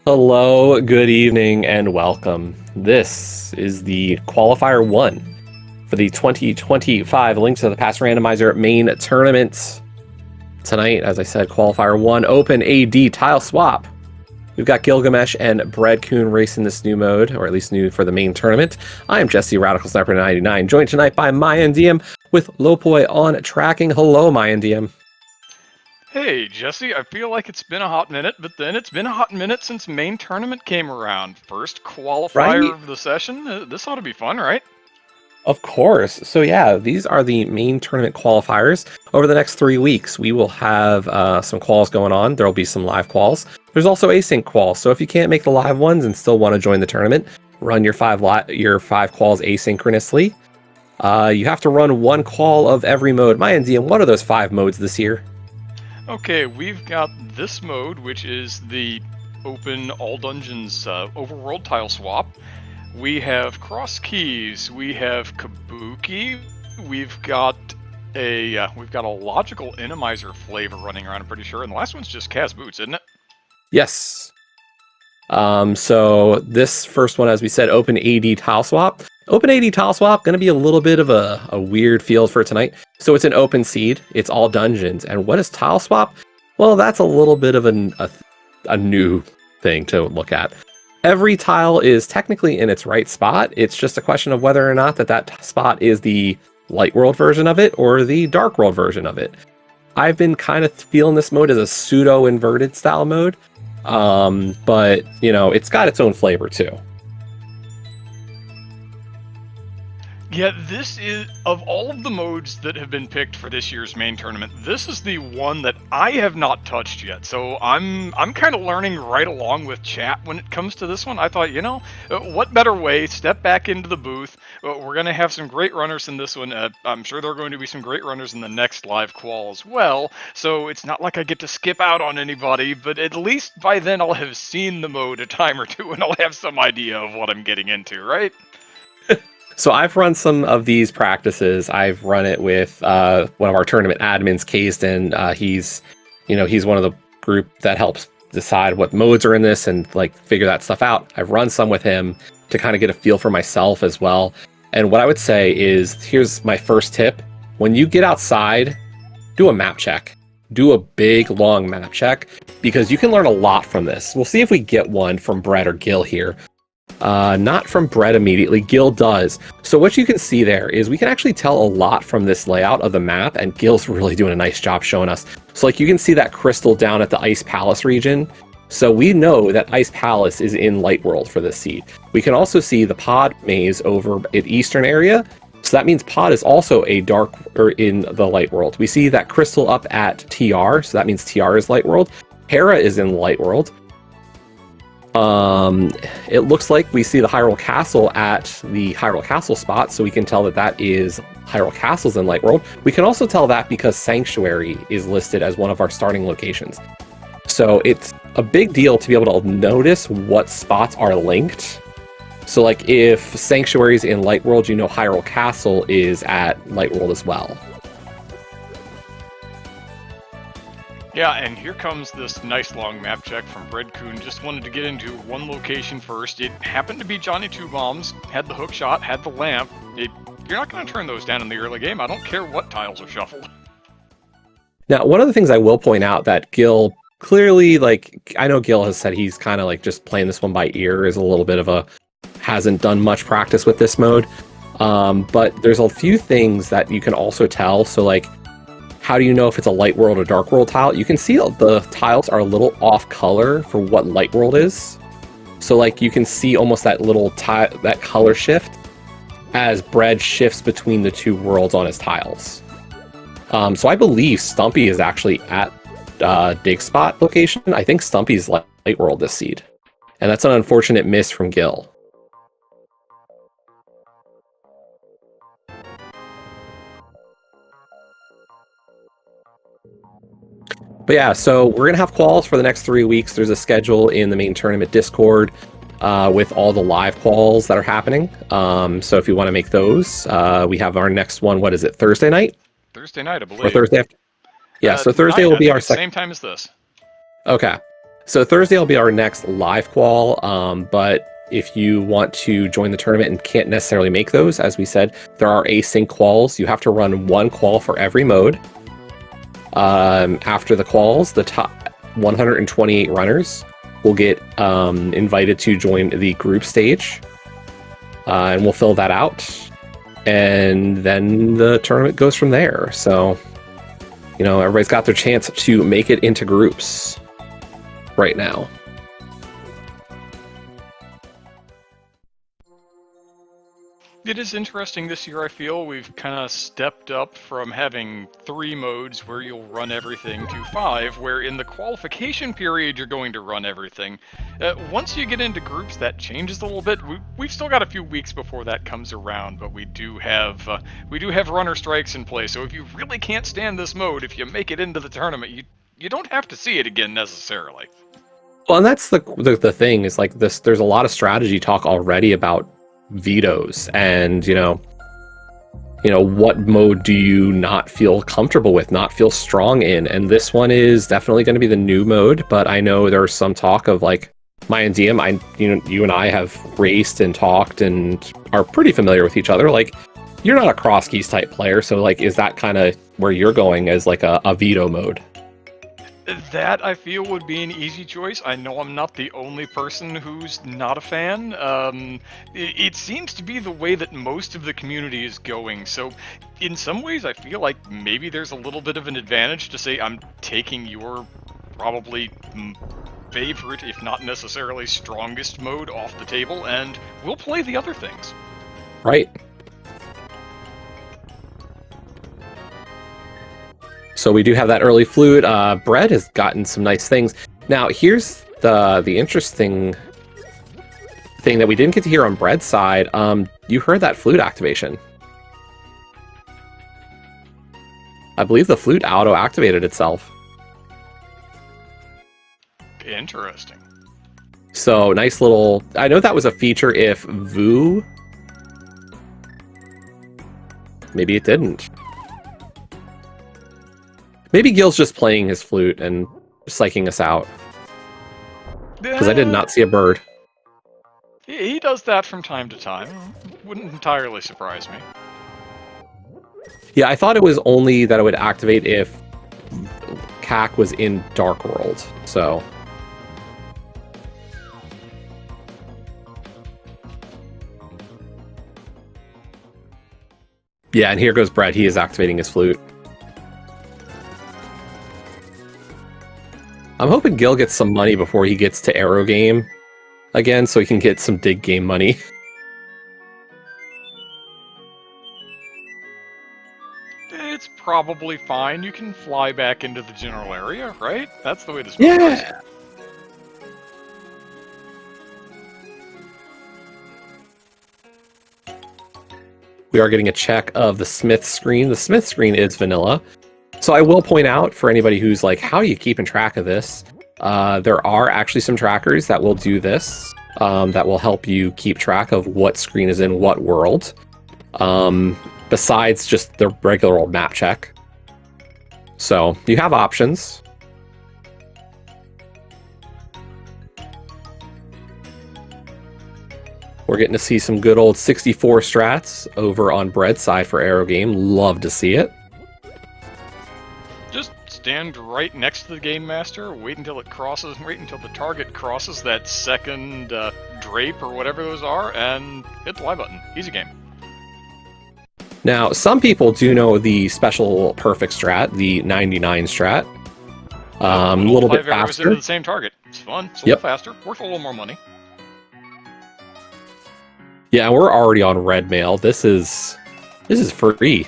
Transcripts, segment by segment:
Hello, good evening, and welcome. This is the Qualifier 1 for the 2025 Links to the Past Randomizer main tournament. Tonight, as I said, Qualifier 1 Open AD Tile Swap. We've got Gilgamesh and Breadcoon racing this new mode, or at least new for the main tournament. I am Jesse Radical Sniper 99, joined tonight by Mayan DM with Lopoi on tracking. Hello, Mayan DM. Hey, Jesse, I feel like it's been a hot minute, but then it's been a hot minute since main tournament came around. First qualifier of the session. This ought to be fun, right? Of course. So yeah, these are the main tournament qualifiers. Over the next 3 weeks, we will have some quals going on. There will be some live quals. There's also async quals. So if you can't make the live ones and still want to join the tournament, run your five quals asynchronously. You have to run one qual of every mode. My NDM, what are those 5 modes this year? Okay, we've got this mode, which is the open all dungeons overworld tile swap. We have cross keys. We have kabuki. We've got a logical inimizer flavor running around, I'm pretty sure, and the last one's just Kaz boots, isn't it? Yes. So this first one, as we said, open AD tile swap. Open AD tile swap, going to be a little bit of a weird field for tonight. So it's an open seed. It's all dungeons. And what is tile swap? Well, that's a little bit of a new thing to look at. Every tile is technically in its right spot. It's just a question of whether or not that spot is the light world version of it or the dark world version of it. I've been kind of feeling this mode as a pseudo-inverted style mode. But, you know, it's got its own flavor too. Yeah, this is, of all of the modes that have been picked for this year's main tournament, this is the one that I have not touched yet. So I'm kind of learning right along with chat when it comes to this one. I thought, you know, what better way? Step back into the booth. We're going to have some great runners in this one. I'm sure there are going to be some great runners in the next live qual as well. So it's not like I get to skip out on anybody, but at least by then I'll have seen the mode a time or two and I'll have some idea of what I'm getting into, right? So I've run some of these practices. I've run it with one of our tournament admins, Kaysden. He's one of the group that helps decide what modes are in this and like figure that stuff out. I've run some with him to kind of get a feel for myself as well. And what I would say is, here's my first tip. When you get outside, do a map check. Do a big, long map check, because you can learn a lot from this. We'll see if we get one from Brett or Gil here. Not from Brett immediately, Gil does. So what you can see there is we can actually tell a lot from this layout of the map, and Gil's really doing a nice job showing us. So like you can see that crystal down at the Ice Palace region. So we know that Ice Palace is in Light World for this seed. We can also see the pod maze over at Eastern area. So that means pod is also a dark or in the Light World. We see that crystal up at TR, so that means TR is Light World. Hera is in Light World. It looks like we see the Hyrule Castle at the Hyrule Castle spot, so we can tell that that is Hyrule Castle's in Light World. We can also tell that because Sanctuary is listed as one of our starting locations. So it's a big deal to be able to notice what spots are linked. So like if Sanctuary is in Light World, you know Hyrule Castle is at Light World as well. Yeah, and here comes this nice long map check from Breadcoon. Just wanted to get into one location first. It happened to be Johnny Two Bombs, had the hook shot, had the lamp. You're not going to turn those down in the early game. I don't care what tiles are shuffled. Now, one of the things I will point out that Gil clearly, like, I know Gil has said he's kind of like just playing this one by ear, is a little bit of hasn't done much practice with this mode. But there's a few things that you can also tell. So like, how do you know if it's a light world or dark world tile? You can see the tiles are a little off color for what light world is. So like you can see almost that little that color shift as Bread shifts between the two worlds on his tiles. So I believe Stumpy is actually at Dig Spot location. I think Stumpy's light world this seed. And that's an unfortunate miss from Gil. But yeah, so we're going to have quals for the next 3 weeks. There's a schedule in the main tournament Discord with all the live quals that are happening. So if you want to make those, we have our next one. What is it, Thursday night? Thursday night, I believe. Or Thursday after? Yeah, so Thursday will be our same time as this. Okay. So Thursday will be our next live qual, but if you want to join the tournament and can't necessarily make those, as we said, there are async quals. You have to run one qual for every mode. After the quals, the top 128 runners will get invited to join the group stage, and we'll fill that out. And then the tournament goes from there. So, you know, everybody's got their chance to make it into groups right now. It is interesting this year, I feel. We've kind of stepped up from having 3 modes where you'll run everything to 5, where in the qualification period you're going to run everything. Once you get into groups, that changes a little bit. We've still got a few weeks before that comes around, but we do have runner strikes in place. So if you really can't stand this mode, if you make it into the tournament, you don't have to see it again necessarily. Well, and that's the thing is like this. There's a lot of strategy talk already about vetoes, and you know, what mode do you not feel comfortable with, not feel strong in? And this one is definitely going to be the new mode. But I know there's some talk of like my and DM. You and I have raced and talked and are pretty familiar with each other. Like, you're not a cross keys type player, so like, is that kind of where you're going as like a veto mode? That, I feel, would be an easy choice. I know I'm not the only person who's not a fan. It seems to be the way that most of the community is going. So, in some ways, I feel like maybe there's a little bit of an advantage to say I'm taking your probably favorite, if not necessarily strongest mode off the table, and we'll play the other things. Right. So we do have that early flute. Bread has gotten some nice things. Now, here's the interesting thing that we didn't get to hear on Bread's side. You heard that flute activation. I believe the flute auto-activated itself. Interesting. So, nice little... I know that was a feature if Vu... Maybe it didn't. Maybe Gil's just playing his flute and psyching us out. Because I did not see a bird. He does that from time to time. Wouldn't entirely surprise me. Yeah, I thought it was only that it would activate if CAC was in Dark World, so... Yeah, and here goes Brett. He is activating his flute. I'm hoping Gil gets some money before he gets to Aero Game again, so he can get some dig game money. It's probably fine. You can fly back into the general area, right? That's the way to spell it. Yeah! We are getting a check of the Smith screen. The Smith screen is vanilla. So I will point out for anybody who's like, how are you keeping track of this? There are actually some trackers that will do this, that will help you keep track of what screen is in what world, besides just the regular old map check. So you have options. We're getting to see some good old 64 strats over on Bread's side for Aero Game. Love to see it. Just stand right next to the Game Master, wait until it crosses, wait until the target crosses that second drape or whatever those are, and hit the Y button. Easy game. Now, some people do know the special perfect strat, the 99 strat. A little bit faster. Into the same target. It's fun. It's a little faster. Worth a little more money. Yeah, we're already on red mail. This is free.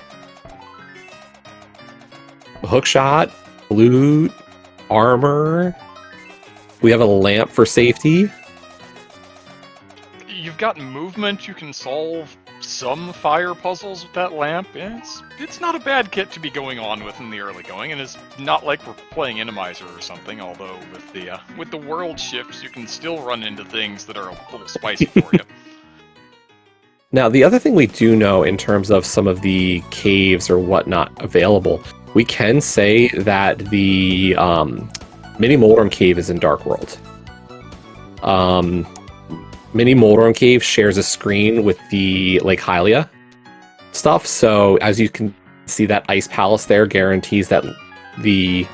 Hookshot, loot, armor. We have a lamp for safety. You've got movement. You can solve some fire puzzles with that lamp. It's not a bad kit to be going on with in the early going, and it's not like we're playing Inimizer or something. Although with the world shifts, you can still run into things that are a little spicy for you. Now, the other thing we do know in terms of some of the caves or whatnot available, we can say that the Mini Moldorm Cave is in Dark World. Mini Moldorm Cave shares a screen with the Lake Hylia stuff, so as you can see, that Ice Palace there guarantees that Mini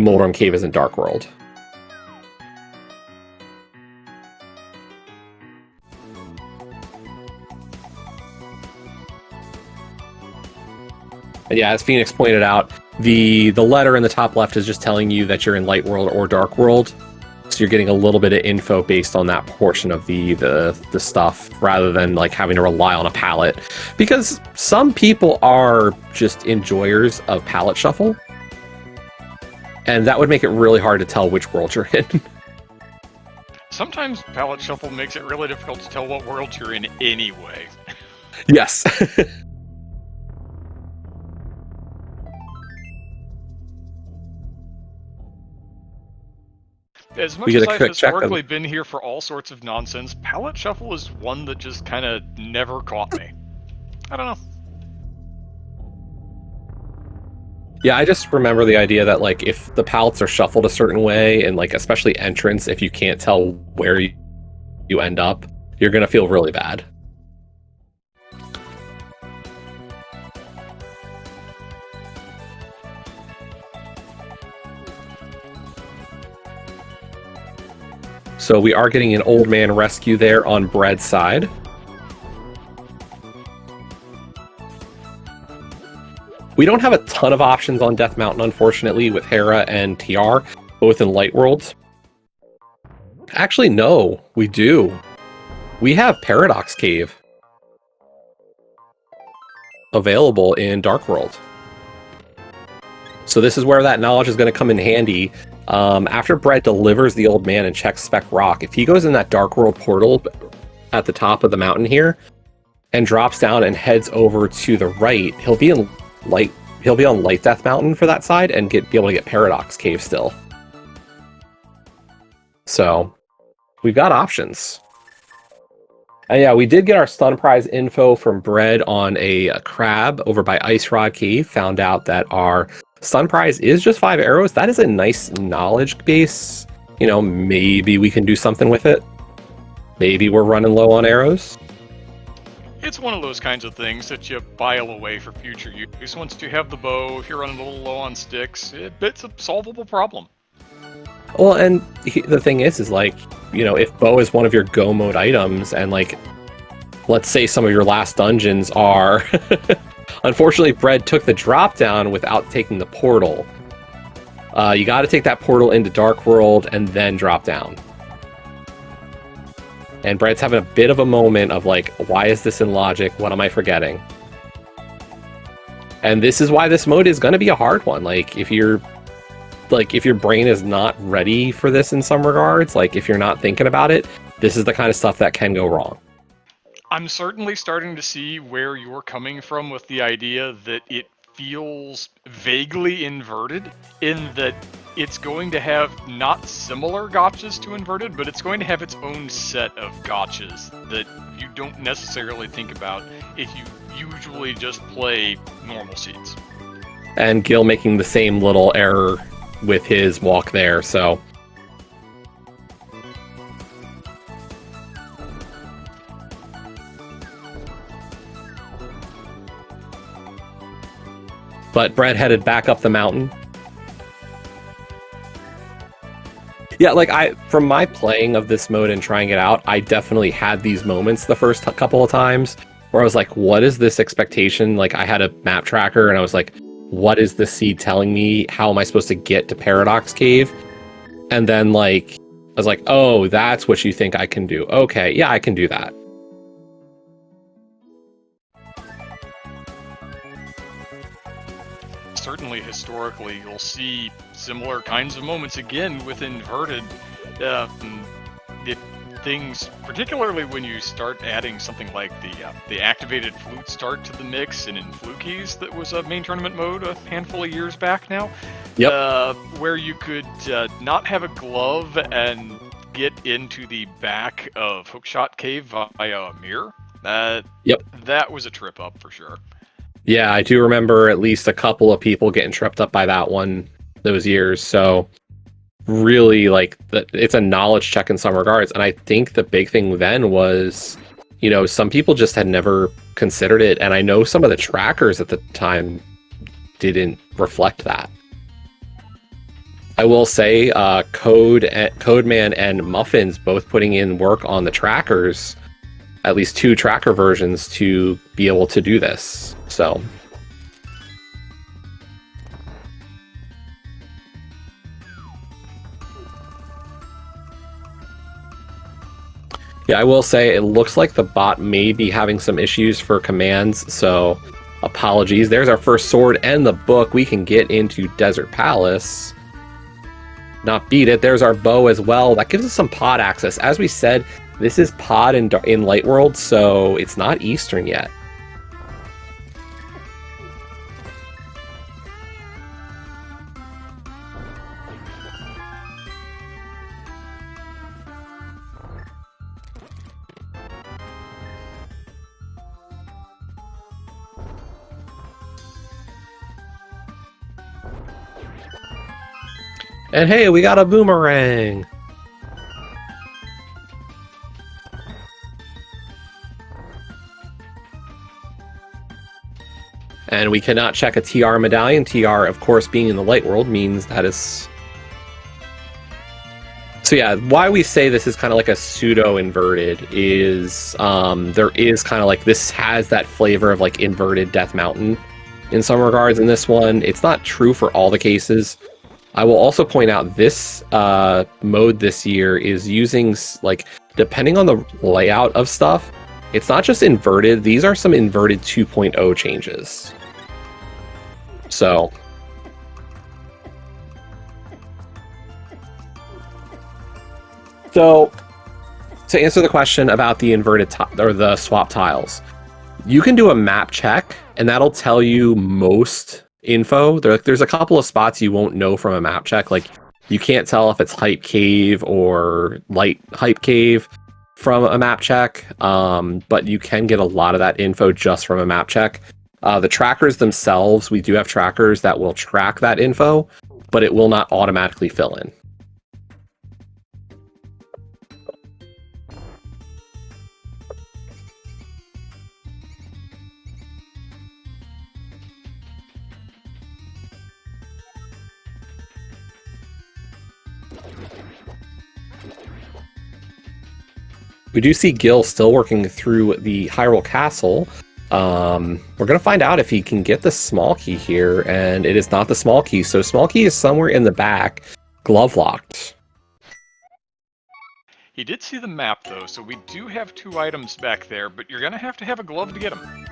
Moldorm Cave is in Dark World. And yeah, as Phoenix pointed out, the letter in the top left is just telling you that you're in Light World or Dark World. So you're getting a little bit of info based on that portion of the stuff, rather than like having to rely on a palette. Because some people are just enjoyers of palette shuffle, and that would make it really hard to tell which world you're in. Sometimes palette shuffle makes it really difficult to tell what world you're in anyway. Yes. As much as I've historically been here for all sorts of nonsense, palette shuffle is one that just kind of never caught me. I don't know. Yeah, I just remember the idea that, like, if the palettes are shuffled a certain way, and, like, especially entrance, if you can't tell where you end up, you're going to feel really bad. So we are getting an old man rescue there on Bread's side. We don't have a ton of options on Death Mountain, unfortunately, with Hera and TR, both in Light Worlds. Actually, no, we do. We have Paradox Cave available in Dark World. So this is where that knowledge is going to come in handy. After Brett delivers the old man and checks Spec Rock, if he goes in that Dark World portal at the top of the mountain here and drops down and heads over to the right, he'll be on Light Death Mountain for that side and be able to get Paradox Cave still. So we've got options. And yeah, we did get our stun prize info from Bread on a crab over by Ice Rod Cave. Found out that our stun prize is just 5 arrows. That is a nice knowledge base. You know, maybe we can do something with it. Maybe we're running low on arrows. It's one of those kinds of things that you file away for future use. Once you have the bow, if you're running a little low on sticks, it's a solvable problem. Well, and the thing is like, you know, if bow is one of your go mode items, and like, let's say some of your last dungeons are... Unfortunately, Bread took the drop down without taking the portal. You got to take that portal into Dark World and then drop down. And Bread's having a bit of a moment of like, why is this in logic? What am I forgetting? And this is why this mode is going to be a hard one. Like, if your brain is not ready for this in some regards, like if you're not thinking about it, this is the kind of stuff that can go wrong. I'm certainly starting to see where you're coming from with the idea that it feels vaguely inverted, in that it's going to have not similar gotchas to inverted, but it's going to have its own set of gotchas that you don't necessarily think about if you usually just play normal seeds. And Gil making the same little error with his walk there, so... But Brett headed back up the mountain. Yeah, like from my playing of this mode and trying it out, I definitely had these moments the first couple of times where I was like, what is this expectation? Like, I had a map tracker and I was like, what is this seed telling me? How am I supposed to get to Paradox Cave? And then like, I was like, oh, that's what you think I can do. Okay, yeah, I can do that. Certainly historically, you'll see similar kinds of moments again with inverted. If things, particularly when you start adding something like the activated flute start to the mix, and in Flukies, that was a main tournament mode a handful of years back now. Yep. Where you could not have a glove and get into the back of Hookshot Cave via a mirror. Yep. That was a trip up for sure. Yeah, I do remember at least a couple of people getting tripped up by that one those years. So really like it's a knowledge check in some regards. And I think the big thing then was, you know, some people just had never considered it, and I know some of the trackers at the time didn't reflect that. I will say, Codeman and Muffins both putting in work on the trackers, at least 2 tracker versions to be able to do this. So. Yeah, I will say it looks like the bot may be having some issues for commands, so apologies. There's our first sword and the book. We can get into Desert Palace. Not beat it. There's our bow as well. That gives us some pod access. As we said, this is pod in Light World, so it's not Eastern yet. And hey, we got a boomerang! And we cannot check a TR medallion. TR, of course, being in the Light World means that is... So yeah, why we say this is kind of like a pseudo-inverted is there is kind of like, this has that flavor of like inverted Death Mountain in some regards in this one. It's not true for all the cases. I will also point out this mode this year is using, like, depending on the layout of stuff, it's not just inverted. These are some inverted 2.0 changes. So to answer the question about the inverted or the swap tiles, you can do a map check, and that'll tell you most info. There's a couple of spots you won't know from a map check. Like, you can't tell if it's Hype Cave or Light Hype Cave from a map check, but you can get a lot of that info just from a map check. The trackers themselves, we do have trackers that will track that info, but it will not automatically fill in. We do see Gil still working through the Hyrule Castle. We're going to find out if he can get the small key here, and it is not the small key. So small key is somewhere in the back, glove locked. He did see the map, though, so we do have 2 items back there, but you're going to have a glove to get them.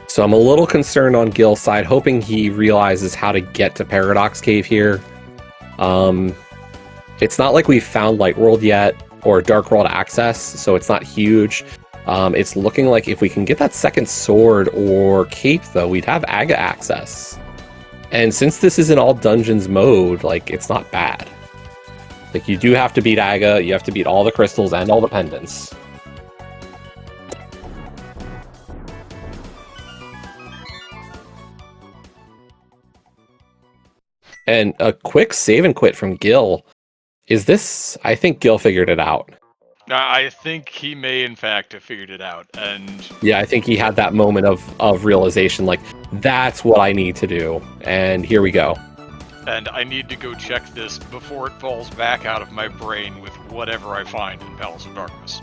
So I'm a little concerned on Gil's side, hoping he realizes how to get to Paradox Cave here. It's not like we've found Light World yet, or Dark World access, so it's not huge. It's looking like if we can get that second sword or cape, though, we'd have Aga access. And since this is in all dungeons mode, like, it's not bad. Like, you do have to beat Aga, you have to beat all the crystals and all the pendants. And a quick save and quit from Gil. Is this... I think Gil figured it out. I think he may, in fact, have figured it out. And yeah, I think he had that moment of realization, like, that's what I need to do. And here we go. And I need to go check this before it falls back out of my brain with whatever I find in Palace of Darkness.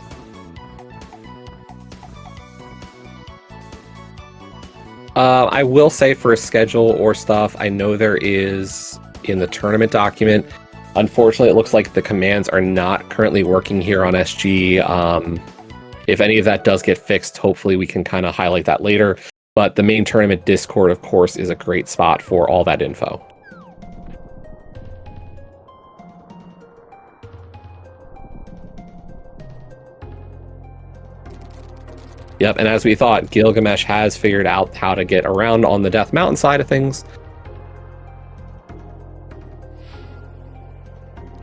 I will say for a schedule or stuff, I know there is in the tournament document. Unfortunately, it looks like the commands are not currently working here on SG. If any of that does get fixed, hopefully we can kind of highlight that later. But the main tournament Discord, of course, is a great spot for all that info. Yep, and as we thought, Gilgamesh has figured out how to get around on the Death Mountain side of things.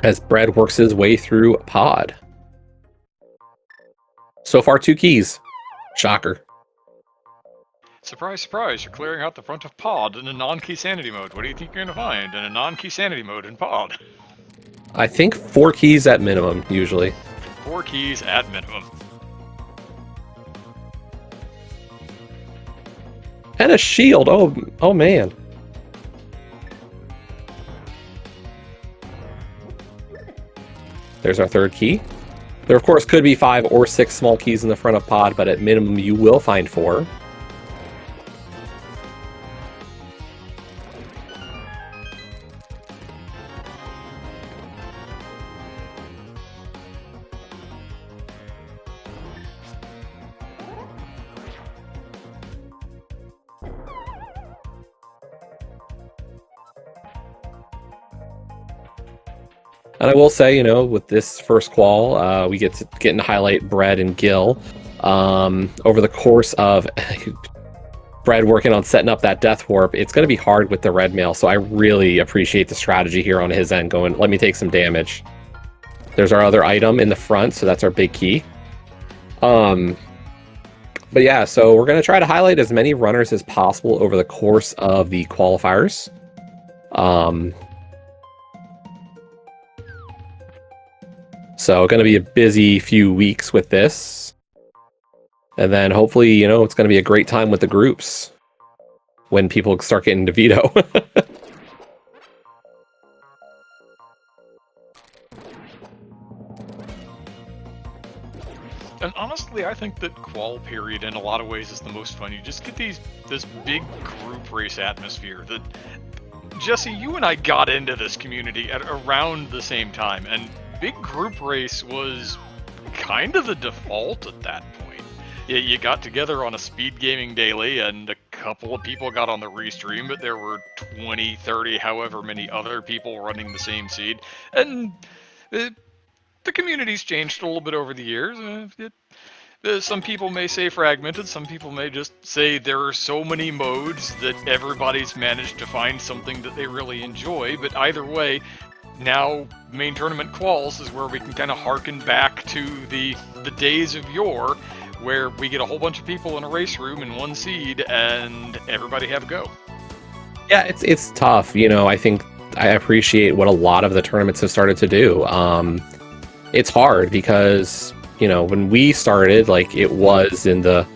As Bread works his way through Pod. So far, 2 keys. Shocker. Surprise, surprise, you're clearing out the front of Pod in a non-key sanity mode. What do you think you're going to find in a non-key sanity mode in Pod? I think 4 keys at minimum, usually. 4 keys at minimum. And a shield. Oh man. There's our 3rd key. There, of course, could be 5 or 6 small keys in the front of Pod, but at minimum, you will find 4. And I will say, you know, with this first qual, we get to highlight Bread and Gil. Over the course of Bread working on setting up that Death Warp, it's going to be hard with the red mail, so I really appreciate the strategy here on his end, going, let me take some damage. There's our other item in the front, so that's our big key. But yeah, so we're going to try to highlight as many runners as possible over the course of the qualifiers. So going to be a busy few weeks with this. And then hopefully, you know, it's going to be a great time with the groups when people start getting to Veto. And honestly, I think that Qual period in a lot of ways is the most fun. You just get this big group race atmosphere that, Jesse, you and I got into this community at around the same time, and big group race was kind of the default at that point. You got together on a SpeedGaming daily, and a couple of people got on the restream, but there were 20, 30, however many other people running the same seed. And the community's changed a little bit over the years. Some people may say fragmented, some people may just say there are so many modes that everybody's managed to find something that they really enjoy, but either way, now main tournament quals is where we can kind of harken back to the days of yore, where we get a whole bunch of people in a race room in one seed and everybody have a go. Yeah, it's tough. You know, I think I appreciate what a lot of the tournaments have started to do. It's hard because, you know, when we started, like, it was in the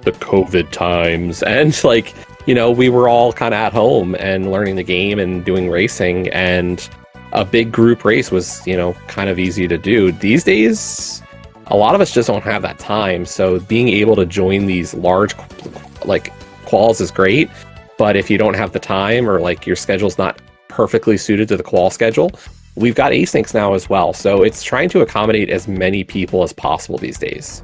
COVID times, and like, you know, we were all kind of at home and learning the game and doing racing, and a big group race was, you know, kind of easy to do. These days, a lot of us just don't have that time, so being able to join these large, like, quals is great, but if you don't have the time, or like your schedule's not perfectly suited to the qual schedule, we've got asyncs now as well, so it's trying to accommodate as many people as possible these days.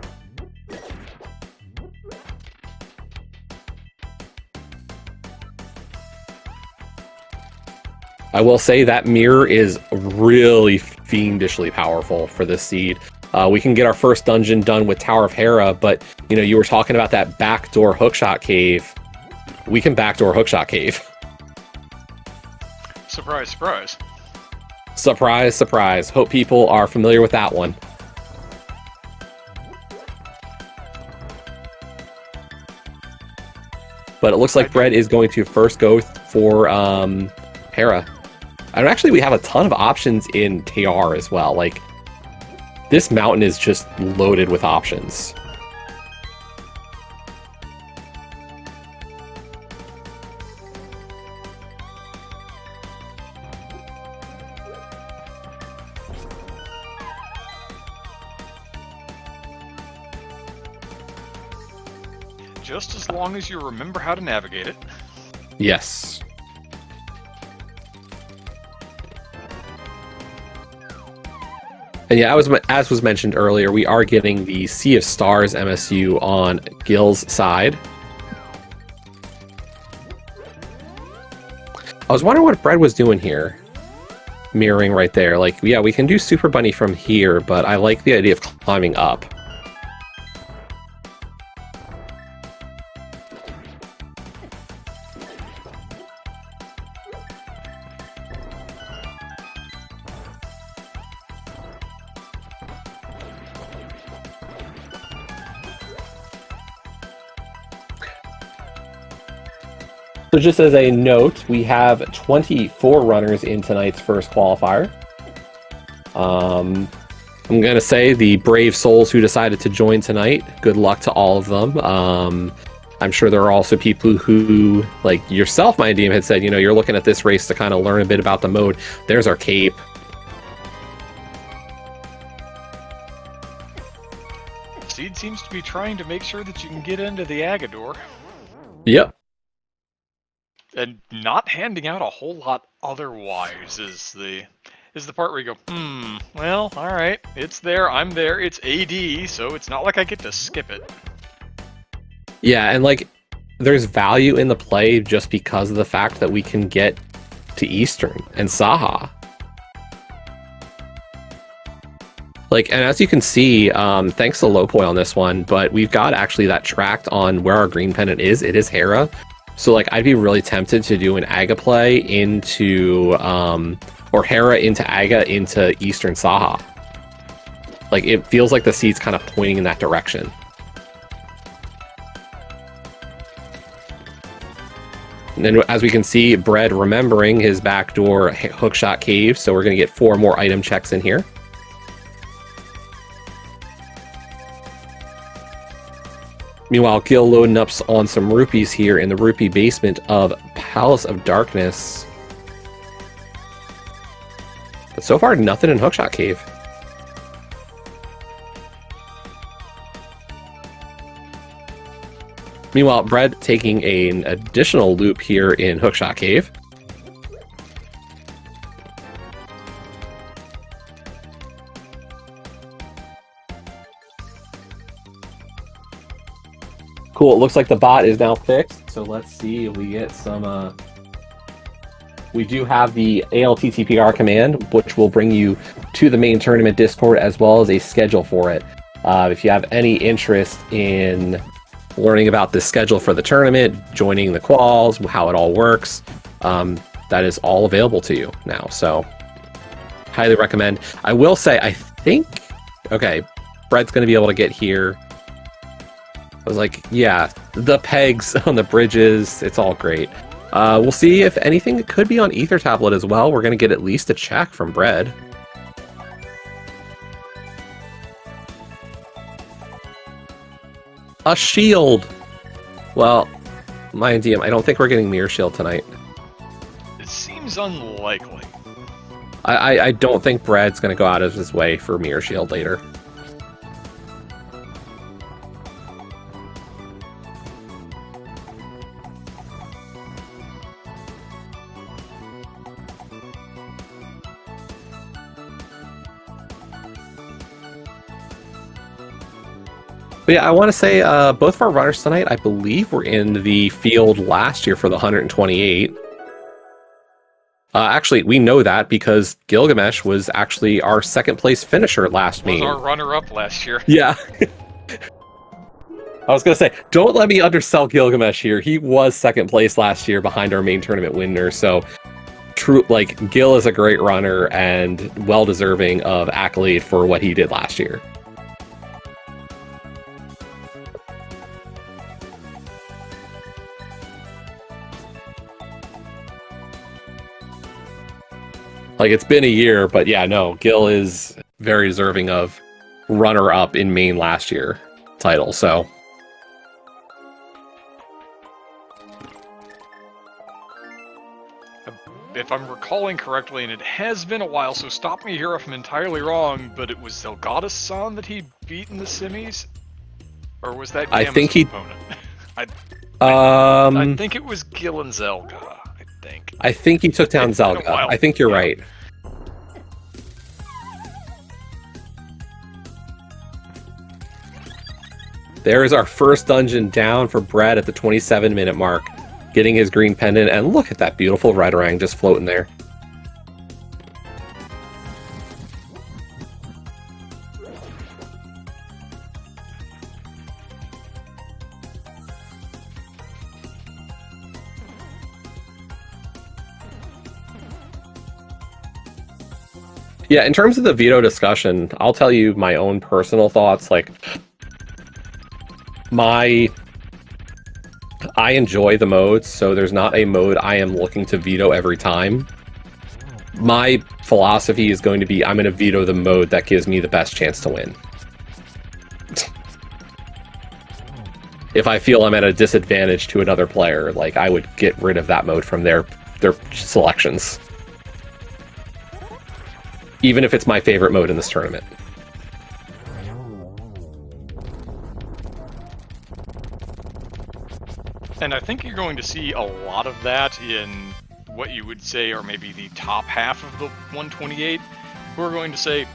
I will say that mirror is really fiendishly powerful for this seed. We can get our first dungeon done with Tower of Hera, but, you know, you were talking about that backdoor hookshot cave. We can backdoor hookshot cave. Surprise, surprise. Surprise, surprise. Hope people are familiar with that one. But it looks like Bread is going to first go for Hera. And actually, we have a ton of options in TR as well. Like, this mountain is just loaded with options. Just as long as you remember how to navigate it. Yes. And yeah, as was mentioned earlier, we are getting the Sea of Stars MSU on Gil's side. I was wondering what Bread was doing here. Mirroring right there. Like, yeah, we can do Super Bunny from here, but I like the idea of climbing up. So just as a note, we have 24 runners in tonight's first qualifier. I'm going to say the brave souls who decided to join tonight, good luck to all of them. I'm sure there are also people who, like yourself, my DM, had said, you know, you're looking at this race to kind of learn a bit about the mode. There's our cape. Seed seems to be trying to make sure that you can get into the Agador. Yep. And not handing out a whole lot otherwise is the part where you go, well, alright, it's there, I'm there, it's AD, so it's not like I get to skip it. Yeah, and like, there's value in the play just because of the fact that we can get to Eastern and Saha. Like, and as you can see, thanks to Lopoi on this one, but we've got actually that tracked on where our green pennant is. It is Hera. So like, I'd be really tempted to do an Aga play into, or Hera into Aga into Eastern Saha. Like, it feels like the seed's kind of pointing in that direction. And then as we can see, Bread remembering his backdoor hookshot cave, so we're going to get 4 more item checks in here. Meanwhile, Gil loading up on some rupees here in the rupee basement of Palace of Darkness. But so far, nothing in Hookshot Cave. Meanwhile, Bread taking an additional loop here in Hookshot Cave. Cool, it looks like the bot is now fixed, so let's see if we get some, we do have the ALTTPR command, which will bring you to the main tournament Discord, as well as a schedule for it. If you have any interest in learning about the schedule for the tournament, joining the quals, how it all works, that is all available to you now, so highly recommend. I will say, I think, okay, Brett's going to be able to get here. I was like, yeah, the pegs on the bridges, it's all great. We'll see if anything could be on Ether Tablet as well. We're going to get at least a check from Bread. A shield! Well, my DM, I don't think we're getting Mirror Shield tonight. It seems unlikely. I don't think Brad's going to go out of his way for Mirror Shield later. But yeah, I want to say both of our runners tonight, I believe, were in the field last year for the 128. Actually, we know that because Gilgamesh was actually our second place finisher last main. Was our runner-up last year. Yeah. I was going to say, don't let me undersell Gilgamesh here. He was second place last year behind our main tournament winner. So, true, like, Gil is a great runner and well-deserving of accolade for what he did last year. Like, it's been a year, but yeah, no, Gil is very deserving of runner-up in main last year title, so. If I'm recalling correctly, and it has been a while, so stop me here if I'm entirely wrong, but it was Zelgada's-san that he beat in the semis? Or was that Gamma's opponent? I think it was Gil and Zelgada. I think he took down Zelga. I think you're right. There is our first dungeon down for Brad at the 27-minute mark, getting his green pendant, and look at that beautiful red orang just floating there. Yeah, in terms of the veto discussion, I'll tell you my own personal thoughts. Like, I enjoy the modes, so there's not a mode I am looking to veto every time. My philosophy is going to be, I'm going to veto the mode that gives me the best chance to win. If I feel I'm at a disadvantage to another player, like, I would get rid of that mode from their selections. Even if it's my favorite mode in this tournament. And I think you're going to see a lot of that in what you would say are maybe the top half of the 128, who are going to say,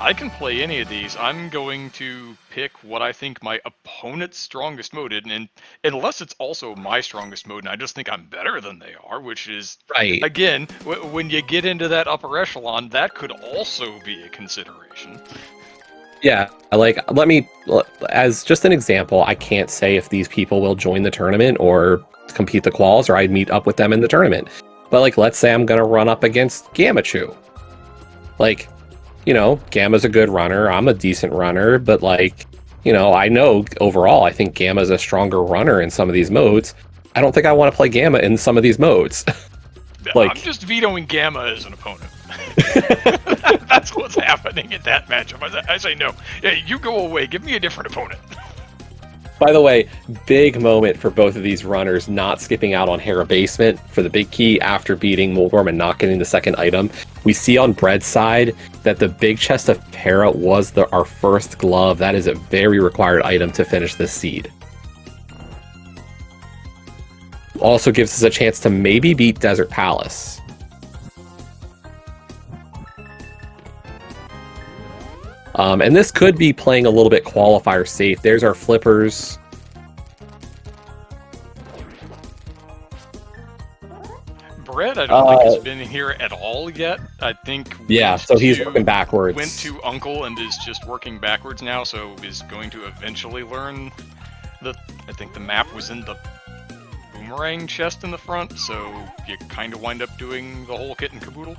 I can play any of these. I'm going to pick what I think my opponent's strongest mode is, and unless it's also my strongest mode, and I just think I'm better than they are, which is, right. Again, when you get into that upper echelon, that could also be a consideration. Yeah, like, as just an example, I can't say if these people will join the tournament or compete the quals, or I'd meet up with them in the tournament. But, like, let's say I'm going to run up against Gamachu. Like, you know, Gamma's a good runner, I'm a decent runner, but, like, you know, I know overall I think Gamma's a stronger runner in some of these modes. I don't think I want to play Gamma in some of these modes. Like, I'm just vetoing Gamma as an opponent. That's what's happening in that matchup. I say no. Yeah, you go away. Give me a different opponent. By the way, big moment for both of these runners not skipping out on Hera Basement for the big key after beating Moldworm and not getting the second item. We see on Bread's side that the big chest of Hera was our first glove. That is a very required item to finish this seed. Also gives us a chance to maybe beat Desert Palace. And this could be playing a little bit qualifier safe. There's our flippers. Bread, I don't think has been here at all yet. I think... Yeah, so he's working backwards. Went to Uncle and is just working backwards now, so is going to eventually learn the... I think the map was in the boomerang chest in the front, so you kind of wind up doing the whole kit and caboodle.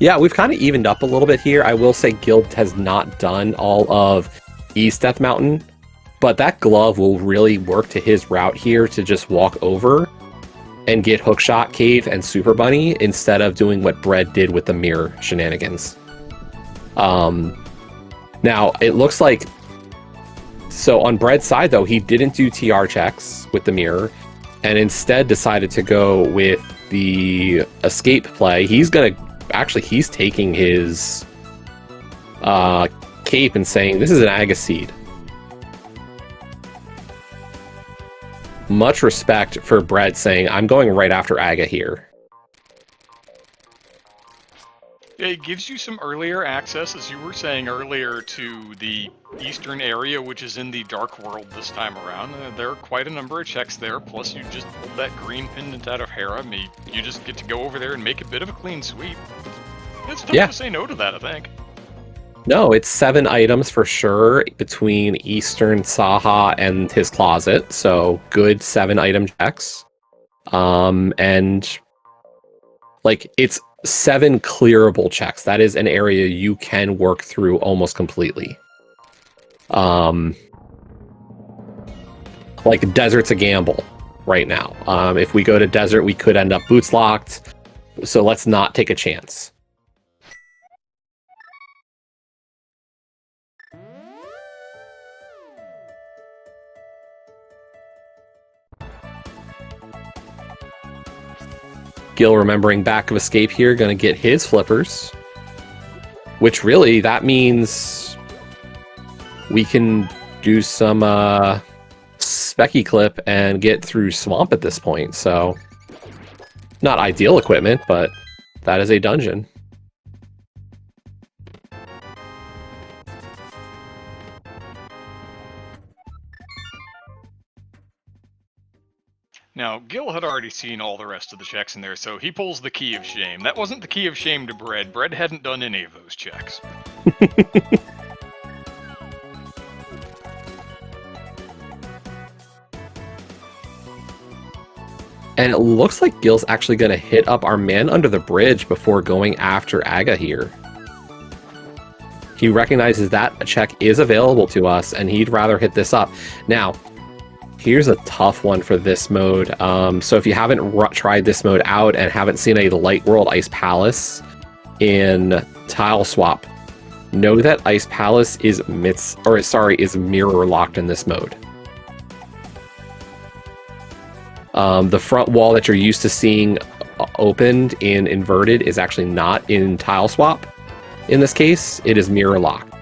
Yeah, we've kind of evened up a little bit here. I will say Guild has not done all of East Death Mountain, but that glove will really work to his route here to just walk over and get Hookshot Cave and Super Bunny instead of doing what Bread did with the mirror shenanigans. Now, it looks like... So on Bread's side, though, he didn't do TR checks with the mirror and instead decided to go with the escape play. He's going to... Actually, he's taking his cape and saying, this is an Aga seed. Much respect for Bread saying, I'm going right after Aga here. It gives you some earlier access, as you were saying earlier, to the eastern area, which is in the Dark World this time around. There are quite a number of checks there, plus you just pulled that green pendant out of Hera. You just get to go over there and make a bit of a clean sweep. It's tough to say no to that, I think. No, it's 7 items for sure between Eastern Saha and his closet, so good 7 item checks. And like, it's 7 clearable checks. That is an area you can work through almost completely. Like, Desert's a gamble right now. If we go to Desert, we could end up boots locked, so let's not take a chance. Gil remembering back of escape here, gonna get his flippers. Which really, that means we can do some Specky Clip and get through Swamp at this point, so... Not ideal equipment, but that is a dungeon. Now, Gil had already seen all the rest of the checks in there, so he pulls the Key of Shame. That wasn't the Key of Shame to Bread. Bread hadn't done any of those checks. And it looks like Gil's actually going to hit up our man under the bridge before going after Aga here. He recognizes that a check is available to us, and he'd rather hit this up. Now, Here's a tough one for this mode. So if you haven't tried this mode out and haven't seen a Light World Ice Palace in Tile Swap, know that Ice Palace is mirror locked in this mode. The front wall that you're used to seeing opened in Inverted is actually not in Tile Swap. In this case, it is mirror locked.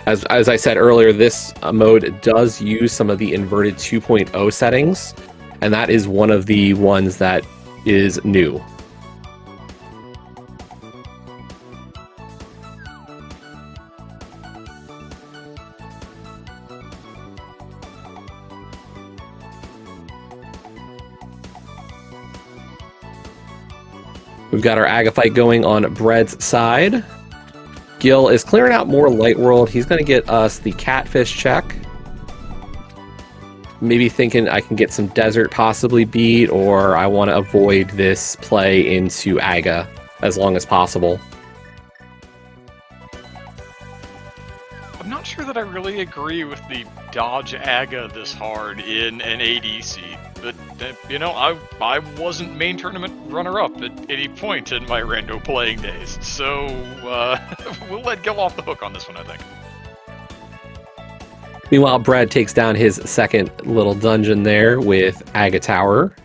As I said earlier, this mode does use some of the Inverted 2.0 settings, and that is one of the ones that is new. We've got our Aga fight going on Bread's side. Gil is clearing out more Light World. He's going to get us the Catfish check. Maybe thinking I can get some Desert possibly beat, or I want to avoid this play into Aga as long as possible. I'm not sure that I really agree with the dodge Aga this hard in an ADC, but you know, I wasn't main tournament runner-up at any point in my rando playing days, so we'll let Gil off the hook on this one, I think. Meanwhile, Brad takes down his second little dungeon there with Aga Tower.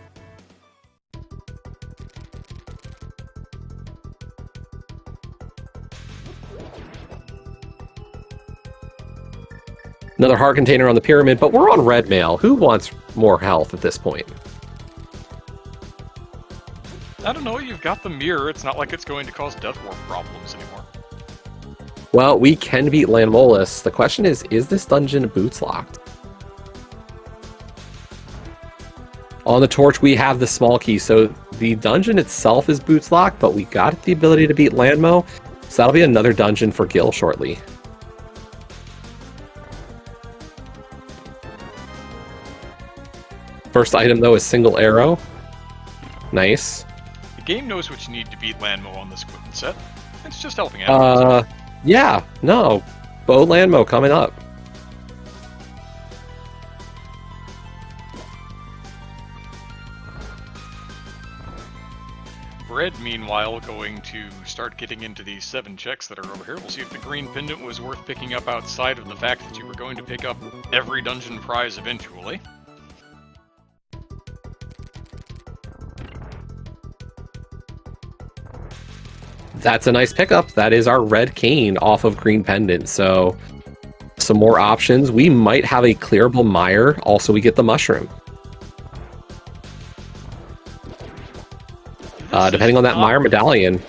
Another heart container on the pyramid, but we're on red mail. Who wants more health at this point? I don't know, you've got the mirror. It's not like it's going to cause death warp problems anymore. Well, we can beat Landmolus. The question is this dungeon boots locked? On the torch, we have the small key, so the dungeon itself is boots locked, but we got the ability to beat Landmo, so that'll be another dungeon for Gil shortly. First item, though, is single arrow. Nice. The game knows what you need to beat Landmo on this equipment set. It's just helping out. Yeah, no. Bo Landmo coming up. Bread, meanwhile, going to start getting into these 7 checks that are over here. We'll see if the green pendant was worth picking up outside of the fact that you were going to pick up every dungeon prize eventually. That's a nice pickup. That is our red cane off of green pendant. So some more options. We might have a clearable mire. Also, we get the mushroom. Depending on that mire medallion.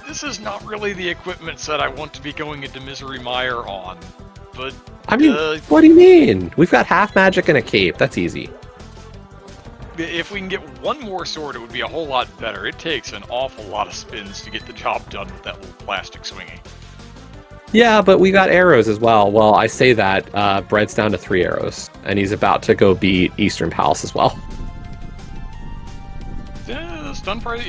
This is not really the equipment set I want to be going into Misery Mire on, but... I mean, what do you mean? We've got half magic and a cape. That's easy. If we can get one more sword, it would be a whole lot better. It takes an awful lot of spins to get the job done with that little plastic swingy. Yeah, but we got arrows as well. Well, I say that. Bread's down to 3 arrows, and he's about to go beat Eastern Palace as well. Yeah, stun prize.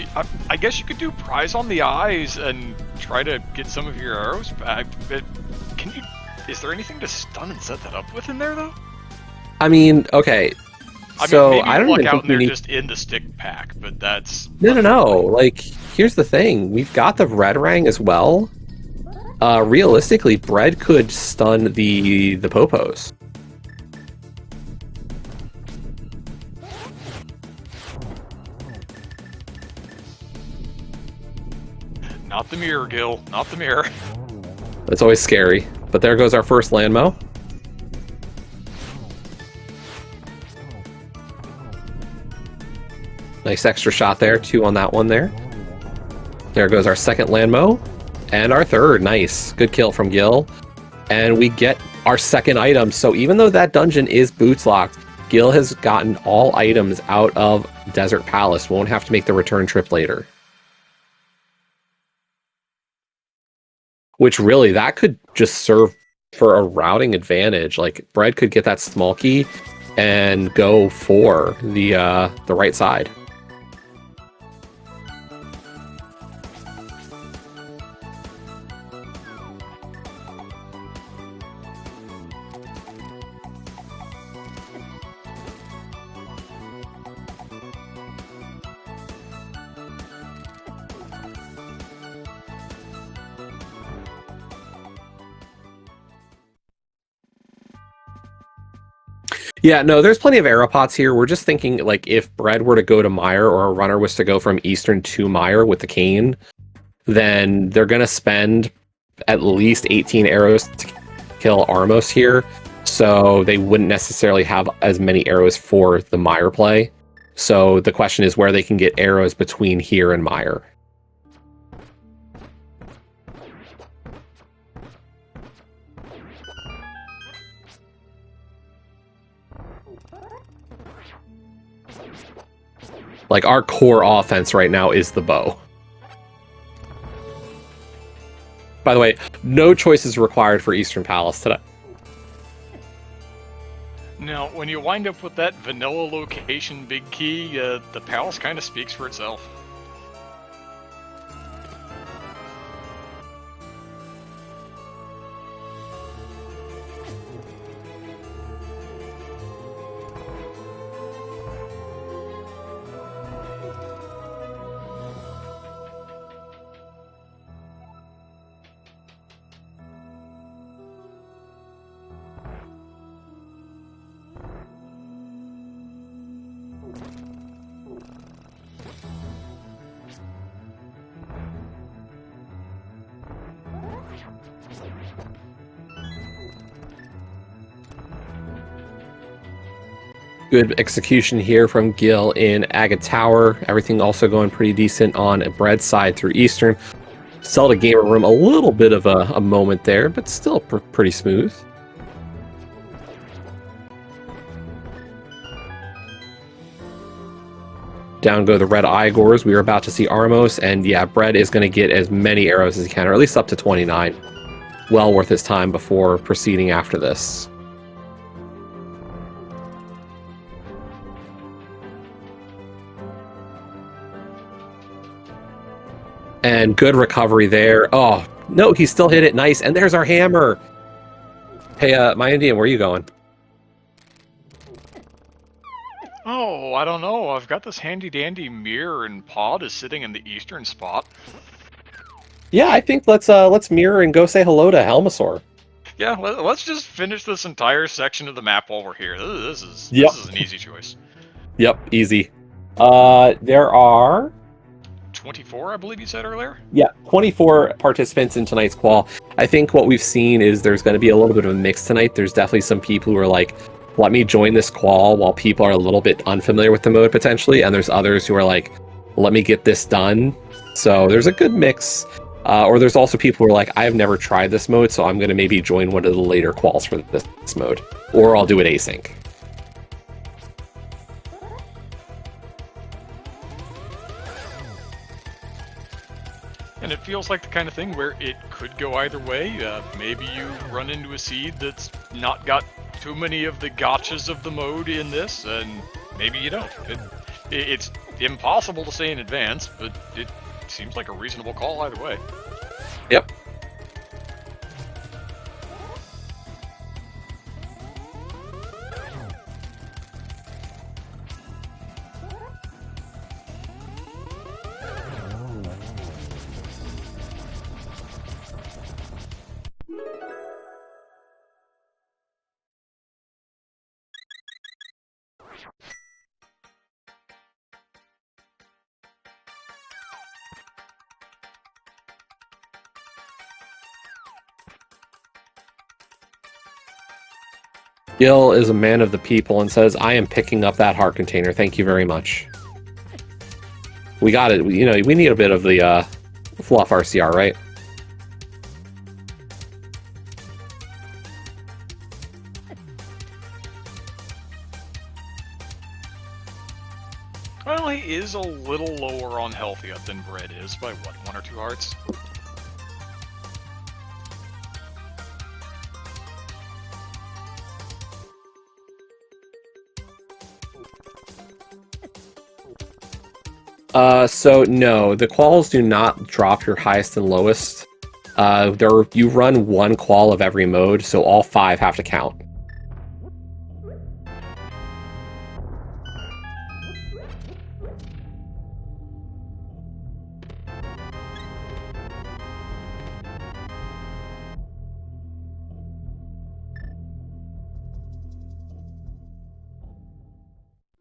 I guess you could do prize on the eyes and try to get some of your arrows back. But can you? Is there anything to stun and set that up with in there though? I mean, okay. So maybe I don't luck even out think and we they're need... just in the stick pack, but that's No. Like, here's the thing. We've got the red rang as well. Realistically, Bread could stun the popos. Not the mirror, Gil. Not the mirror. That's always scary. But there goes our first landmo. Nice extra shot there. 2 on that one there. There goes our second landmo. And our third. Nice. Good kill from Gil. And we get our second item. So even though that dungeon is boots locked, Gil has gotten all items out of Desert Palace. Won't have to make the return trip later. Which really, that could just serve for a routing advantage. Like, Bread could get that small key, and go for the right side. Yeah, no, there's plenty of arrow pots here. We're just thinking, like, if Bread were to go to Mire or a runner was to go from Eastern to Mire with the cane, then they're going to spend at least 18 arrows to kill Armos here. So they wouldn't necessarily have as many arrows for the Mire play. So the question is where they can get arrows between here and Mire. Like, our core offense right now is the bow. By the way, no choices required for Eastern Palace today. Now, when you wind up with that vanilla location big key, the palace kind of speaks for itself. Good execution here from Gil in Agate Tower. Everything also going pretty decent on Bread's side through Eastern. Zelda Gamer Room, a little bit of a moment there, but still pretty smooth. Down go the red Igors. We are about to see Armos, and yeah, Bread is going to get as many arrows as he can, or at least up to 29. Well worth his time before proceeding after this. And good recovery there. Oh, no, he still hit it. Nice. And there's our hammer. Hey, my Indian, where are you going? Oh, I don't know. I've got this handy-dandy mirror, and Pod is sitting in the eastern spot. Yeah, I think let's mirror and go say hello to Helmasaur. Yeah, let's just finish this entire section of the map while we're here. This is an easy choice. Yep, easy. There are 24, I believe you said earlier? Yeah, 24 participants in tonight's qual. I think what we've seen is there's going to be a little bit of a mix tonight. There's definitely some people who are like, let me join this qual, while people are a little bit unfamiliar with the mode potentially, and there's others who are like, let me get this done. So there's a good mix. Or there's also people who are like, I've never tried this mode, so I'm going to maybe join one of the later quals for this mode. Or I'll do it async. And it feels like the kind of thing where it could go either way. Maybe you run into a seed that's not got too many of the gotchas of the mode in this, and maybe you don't. It's impossible to say in advance, but it seems like a reasonable call either way. Yep. Gil is a man of the people and says, I am picking up that heart container. Thank you very much. We got it. We need a bit of the fluff RCR, right? Well, he is a little lower on health yet than Bread is by, what, 1 or 2 hearts? So no, the quals do not drop your highest and lowest. You run one qual of every mode, so all 5 have to count.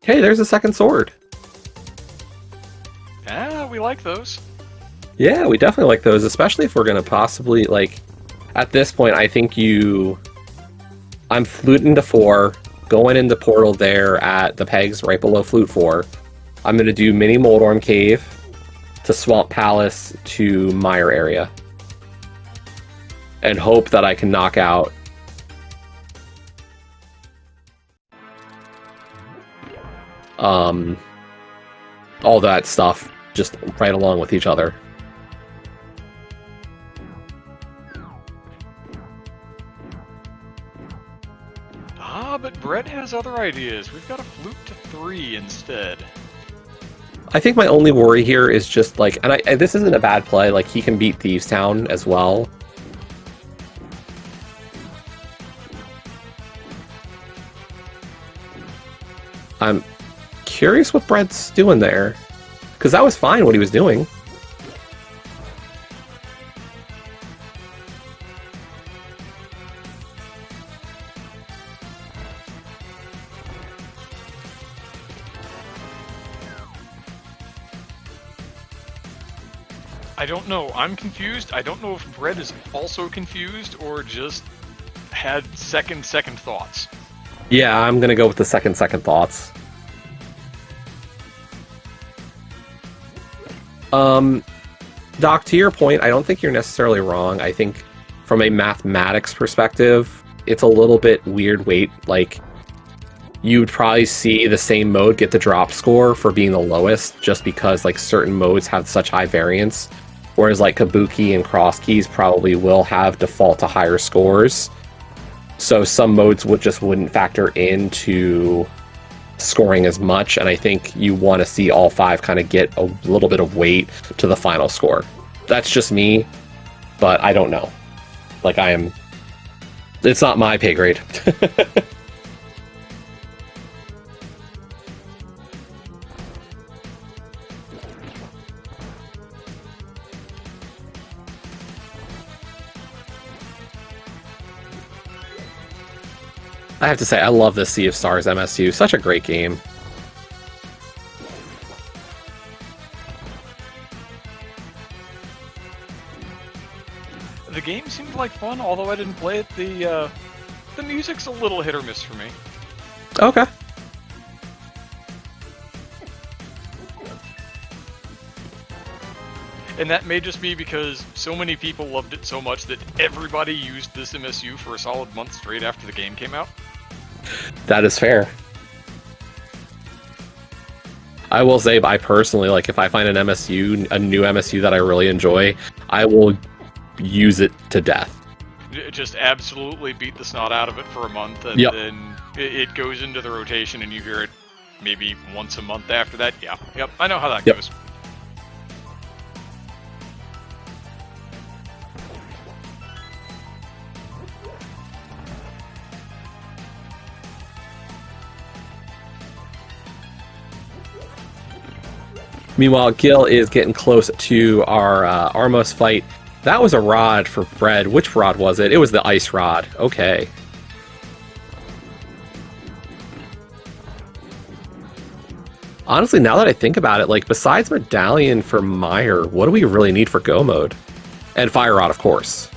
Hey, there's a second sword. Yeah, we like those. Yeah, we definitely like those, especially if we're going to possibly, like, at this point, I think I'm fluting to 4, going into portal there at the pegs right below flute 4. I'm going to do mini Moldorm Cave to Swamp Palace to Mire area. And hope that I can knock out all that stuff just right along with each other. But Brett has other ideas. We've got a flute to 3 instead. I think my only worry here is just like, and this isn't a bad play, like he can beat Thieves Town as well. I'm curious what Brett's doing there, because that was fine what he was doing. I don't know. I'm confused. I don't know if Brett is also confused or just had second thoughts. Yeah, I'm gonna go with the second thoughts. Doc, to your point, I don't think you're necessarily wrong. I think from a mathematics perspective, it's a little bit weird weight. Like, you'd probably see the same mode get the drop score for being the lowest just because like certain modes have such high variance. Whereas like Kabuki and Cross Keys probably will have default to higher scores. So some modes wouldn't factor into scoring as much, and I think you want to see all 5 kind of get a little bit of weight to the final score. That's just me, but I don't know. Like it's not my pay grade. I have to say, I love this Sea of Stars MSU. Such a great game. The game seemed like fun, although I didn't play it. The music's a little hit or miss for me. Okay. And that may just be because so many people loved it so much that everybody used this MSU for a solid month straight after the game came out. That is fair. I will say, I personally, like, if I find a new MSU that I really enjoy, I will use it to death. Just absolutely beat the snot out of it for a month, and then it goes into the rotation, and you hear it maybe once a month after that. Yep, I know how that goes. Meanwhile, Gil is getting close to our Armos fight. That was a rod for Bread. Which rod was it? It was the ice rod. Okay. Honestly, now that I think about it, like, besides Medallion for Mire, what do we really need for Go mode? And Fire Rod, of course.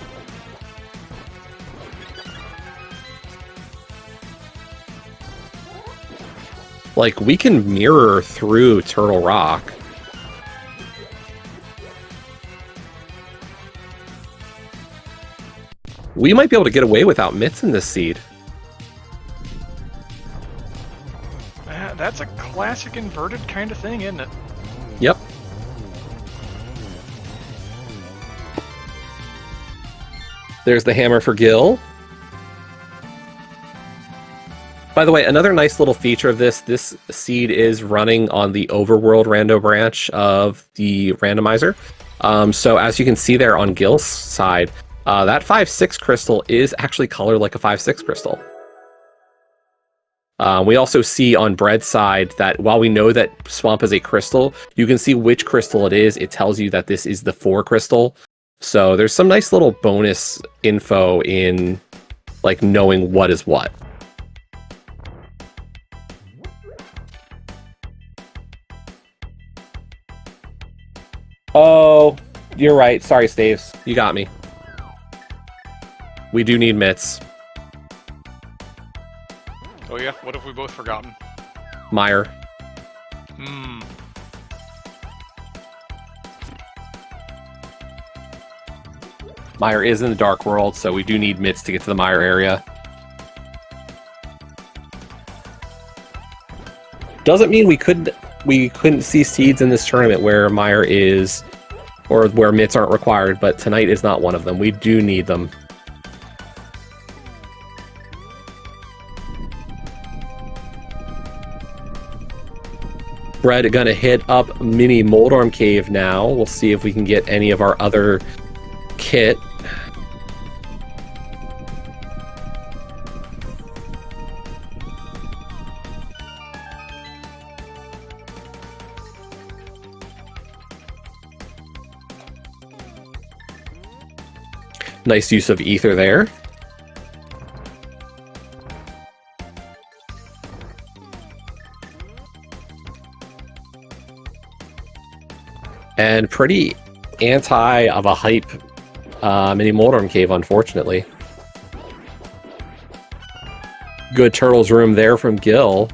Like, we can mirror through Turtle Rock. We might be able to get away without Mitts in this seed. That's a classic inverted kind of thing, isn't it? Yep. There's the hammer for Gil. By the way, another nice little feature of this seed is running on the overworld rando branch of the randomizer. So as you can see there on Gil's side, that 5/6 crystal is actually colored like a 5/6 crystal. We also see on Bread's side that while we know that Swamp is a crystal, you can see which crystal it is. It tells you that this is the 4 crystal. So there's some nice little bonus info in like knowing what is what. Oh, you're right. Sorry, Staves. You got me. We do need mitts. Oh yeah, what have we both forgotten? Meyer. Meyer is in the Dark World, so we do need mitts to get to the Meyer area. Doesn't mean we couldn't see seeds in this tournament where Meyer is, or where mitts aren't required, but tonight is not one of them. We do need them. Bread gonna hit up Mini Moldorm Cave now. We'll see if we can get any of our other kit. Nice use of ether there. And pretty anti of a hype Mini Moldorm Cave, unfortunately. Good Turtles Room there from Gil.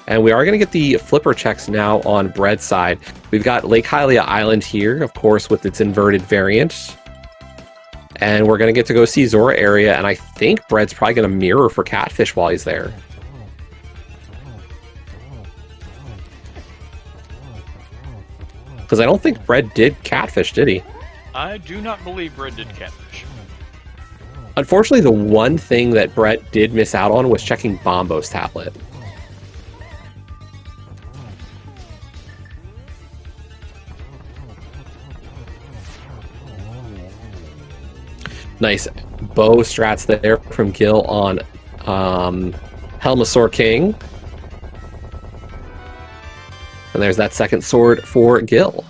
And we are going to get the flipper checks now on Bread's side. We've got Lake Hylia Island here, of course, with its inverted variant. And we're going to get to go see Zora area, and I think Bread's probably going to mirror for Catfish while he's there. Because I don't think Bread did Catfish, did he? I do not believe Bread did Catfish. Unfortunately, the one thing that Bread did miss out on was checking Bombo's tablet. Nice bow strats there from Gil on Helmasaur King. And there's that second sword for Gil.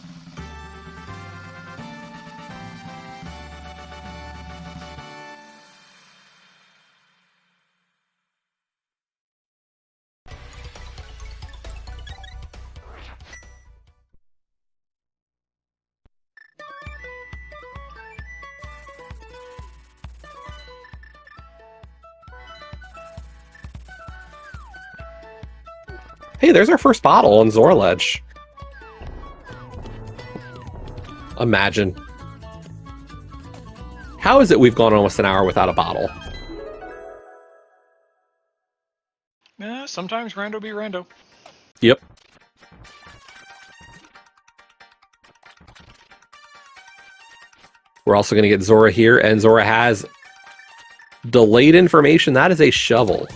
Hey, there's our first bottle on Zorledge. Imagine. How is it we've gone almost an hour without a bottle? Sometimes rando be rando. Yep. We're also going to get Zora here, and Zora has delayed information. That is a shovel.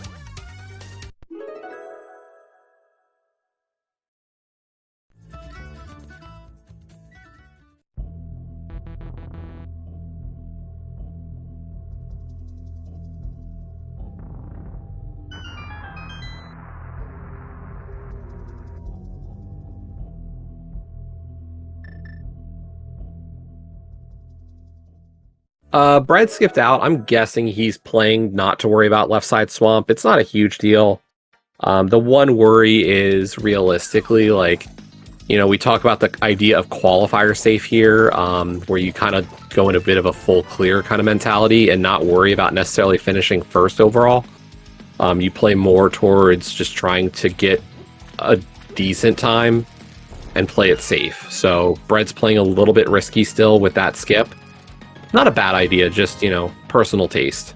Brad skipped out. I'm guessing he's playing not to worry about left side swamp. It's not a huge deal. The one worry is realistically, like, you know, we talk about the idea of qualifier safe here, where you kind of go in a bit of a full clear kind of mentality and not worry about necessarily finishing first overall. You play more towards just trying to get a decent time and play it safe. So Bread's playing a little bit risky still with that skip. Not a bad idea, just, you know, personal taste.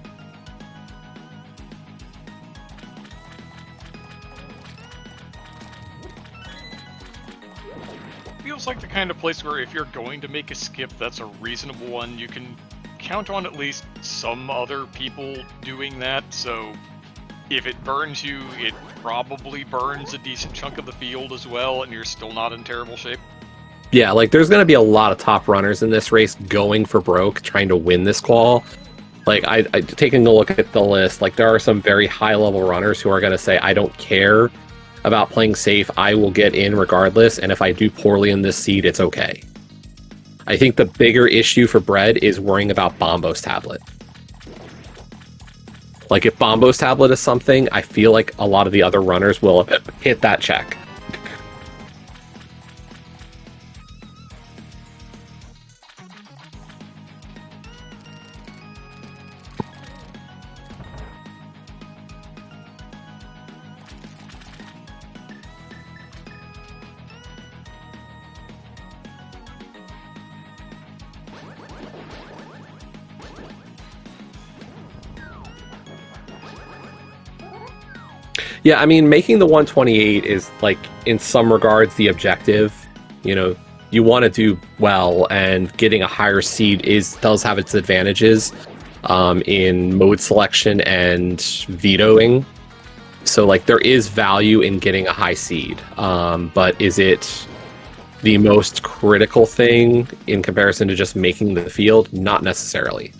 Feels like the kind of place where if you're going to make a skip that's a reasonable one, you can count on at least some other people doing that, so if it burns you, it probably burns a decent chunk of the field as well, and you're still not in terrible shape. Yeah, like there's going to be a lot of top runners in this race going for broke, trying to win this qual. Like, I taking a look at the list, like there are some very high-level runners who are going to say, I don't care about playing safe, I will get in regardless, and if I do poorly in this seed, it's okay. I think the bigger issue for Bread is worrying about Bombo's tablet. Like, if Bombo's tablet is something, I feel like a lot of the other runners will hit that check. Yeah, I mean, making the 128 is, like, in some regards, the objective. You know, you want to do well, and getting a higher seed does have its advantages in mode selection and vetoing. So, like, there is value in getting a high seed. But is it the most critical thing in comparison to just making the field? Not necessarily.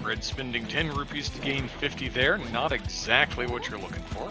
Red spending 10 rupees to gain 50 there, not exactly what you're looking for.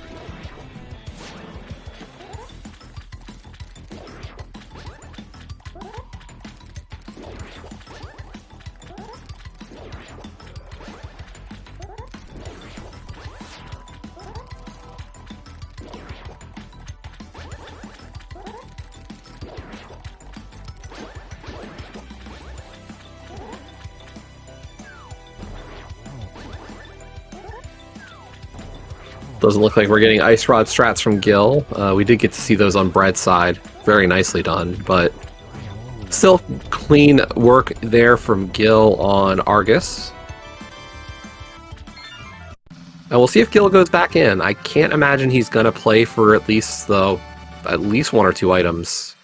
Doesn't look like we're getting Ice Rod strats from Gil. We did get to see those on Bread's side. Very nicely done, but still clean work there from Gil on Argus. And we'll see if Gil goes back in. I can't imagine he's going to play for at least one or two items.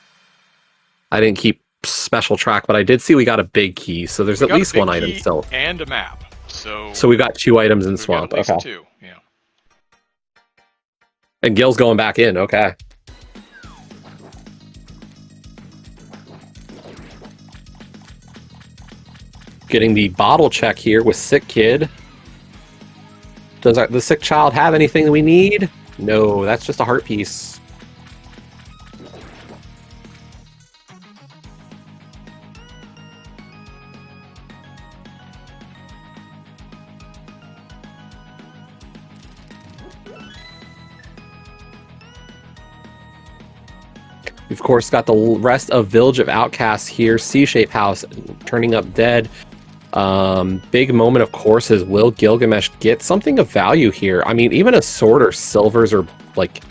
I didn't keep special track, but I did see we got a big key, so there's at least one item still. And a map. So we've got two items in Swamp. Okay. Two, yeah. And Gil's going back in, okay. Getting the bottle check here with Sick Kid. Does the sick child have anything we need? No, that's just a heart piece. We've, of course, got the rest of Village of Outcasts here. C-Shape House turning up dead. Big moment, of course, is will Gilgamesh get something of value here? I mean, even a sword or silvers or, like,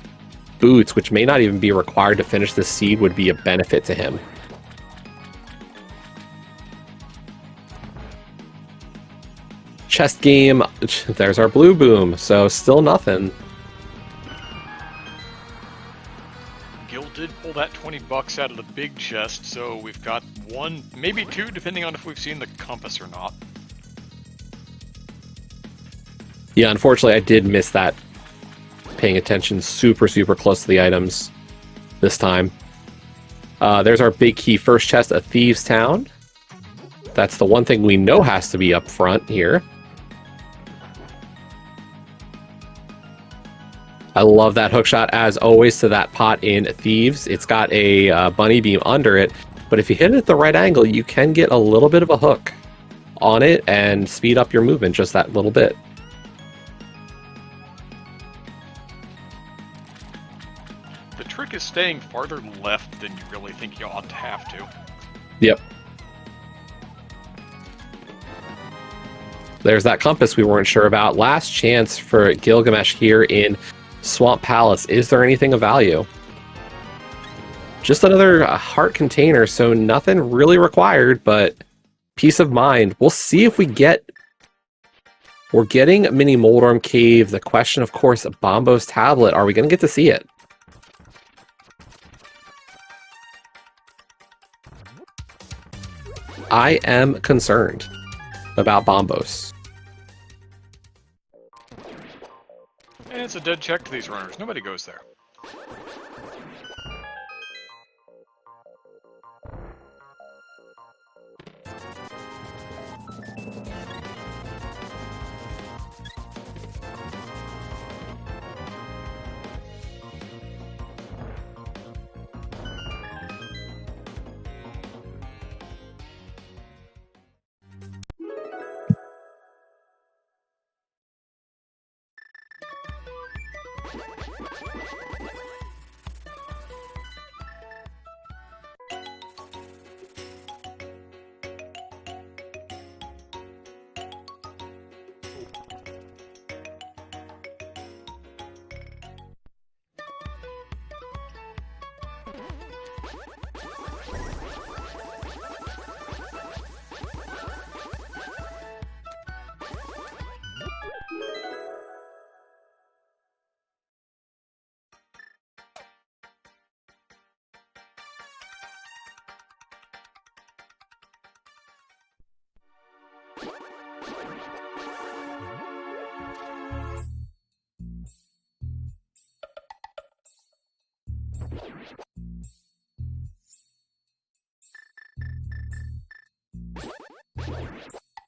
boots, which may not even be required to finish the seed, would be a benefit to him. Chest game. There's our blue boom, so still nothing. Did pull that 20 bucks out of the big chest, so we've got one, maybe two, depending on if we've seen the compass or not. Yeah, unfortunately, I did miss that. Paying attention super close to the items this time. There's our big key first chest of Thieves Town. That's the one thing we know has to be up front here. I love that hookshot, as always, to that pot in Thieves. It's got a bunny beam under it, but if you hit it at the right angle, you can get a little bit of a hook on it and speed up your movement just that little bit. The trick is staying farther left than you really think you ought to have to. Yep. there's that compass we weren't sure about. Last chance for Gilgamesh here in Swamp Palace. Is there anything of value? Just another heart container, so nothing really required, but peace of mind. We'll see if we get... We're getting Mini Moldorm Cave. The question, of course, Bombo's Tablet. Are we going to get to see it? I am concerned about Bombos. And it's a dead check to these runners. Nobody goes there.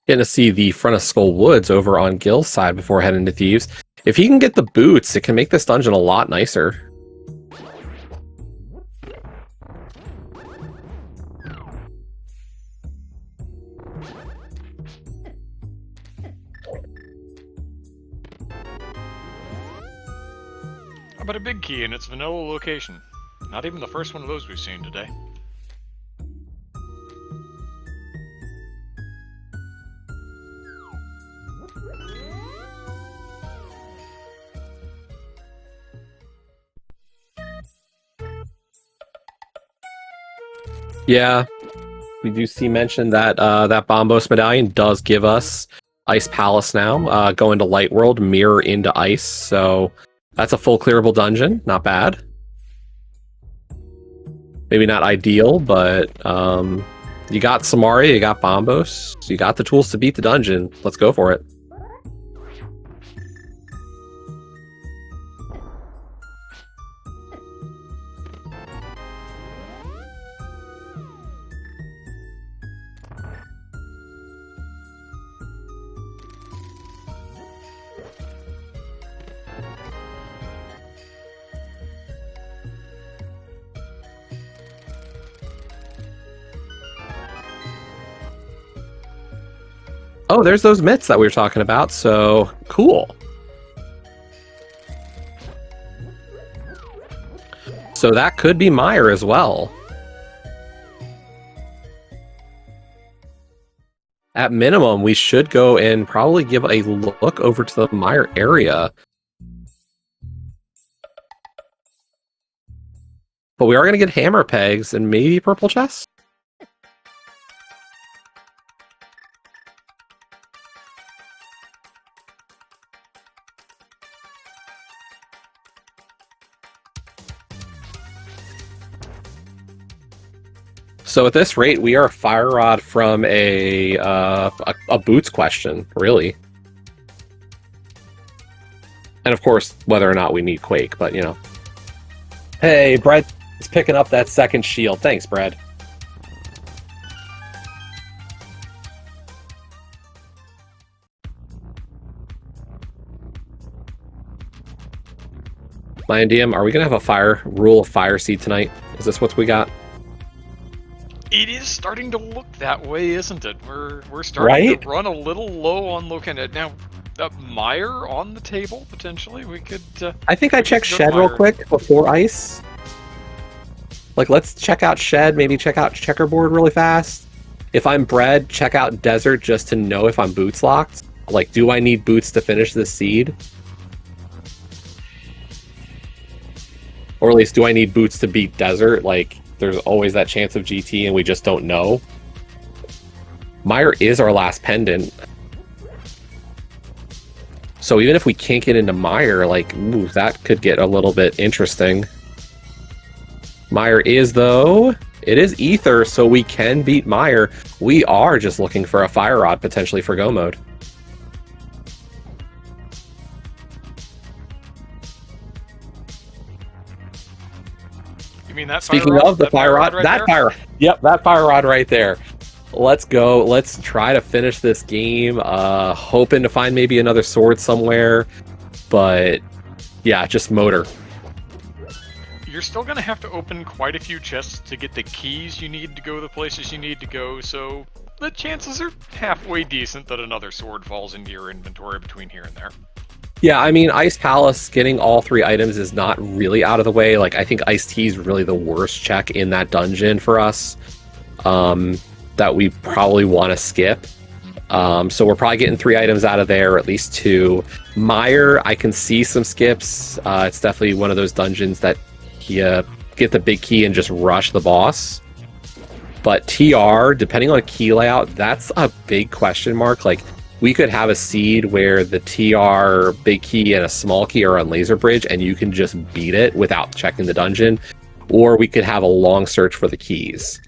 Getting to see the front of Skull Woods over on Gil's side before heading to Thieves. If he can get the boots, it can make this dungeon a lot nicer. How about a big key in its vanilla location? Not even the first one of those we've seen today. Yeah, we do see mention that that Bombos medallion does give us Ice Palace now. Go into Light World, mirror into Ice, so that's a full clearable dungeon. Not bad. Maybe not ideal, but you got Samaria, you got Bombos, so you got the tools to beat the dungeon. Let's go for it. Oh, there's those mitts that we were talking about, so cool. So that could be Meyer as well. At minimum, we should go and probably give a look over to the Meyer area. But we are going to get hammer pegs and maybe purple chests? So at this rate, we are a fire rod from a boots question, really. And of course, whether or not we need Quake, but you know. Hey, Brett's picking up that second shield. Thanks, Brett. Lion DM, are we going to have a rule of fire seed tonight? Is this what we got? It is starting to look that way, isn't it? We're starting to run a little low on Locanet. Now, Meyer on the table, potentially? We could... I think I checked Shed real quick before Ice. Like, let's check out Shed, maybe check out Checkerboard really fast. If I'm Bread, check out Desert just to know if I'm boots locked. Like, do I need boots to finish this seed? Or at least, do I need boots to beat desert? Like, there's always that chance of GT and we just don't know. Mire is our last pendant. So even if we can't get into Mire, like, ooh, that could get a little bit interesting. Mire is, though, it is Ether, so we can beat Mire. We are just looking for a Fire Rod, potentially, for Go Mode. You mean that Speaking fire of the Fire Rod, right that there? Fire, yep, that Fire Rod right there. Let's go. Let's try to finish this game. Hoping to find maybe another sword somewhere, but yeah, just motor. You're still going to have to open quite a few chests to get the keys you need to go the places you need to go, so the chances are halfway decent that another sword falls into your inventory between here and there. Yeah, I mean, Ice Palace, getting all 3 items is not really out of the way. Like, I think Ice Tea is really the worst check in that dungeon for us, that we probably want to skip. So we're probably getting 3 items out of there, or at least 2. Mire, I can see some skips. It's definitely one of those dungeons that you get the big key and just rush the boss. But TR, depending on key layout, that's a big question mark. Like, we could have a seed where the TR, big key, and a small key are on Laser Bridge, and you can just beat it without checking the dungeon. Or we could have a long search for the keys.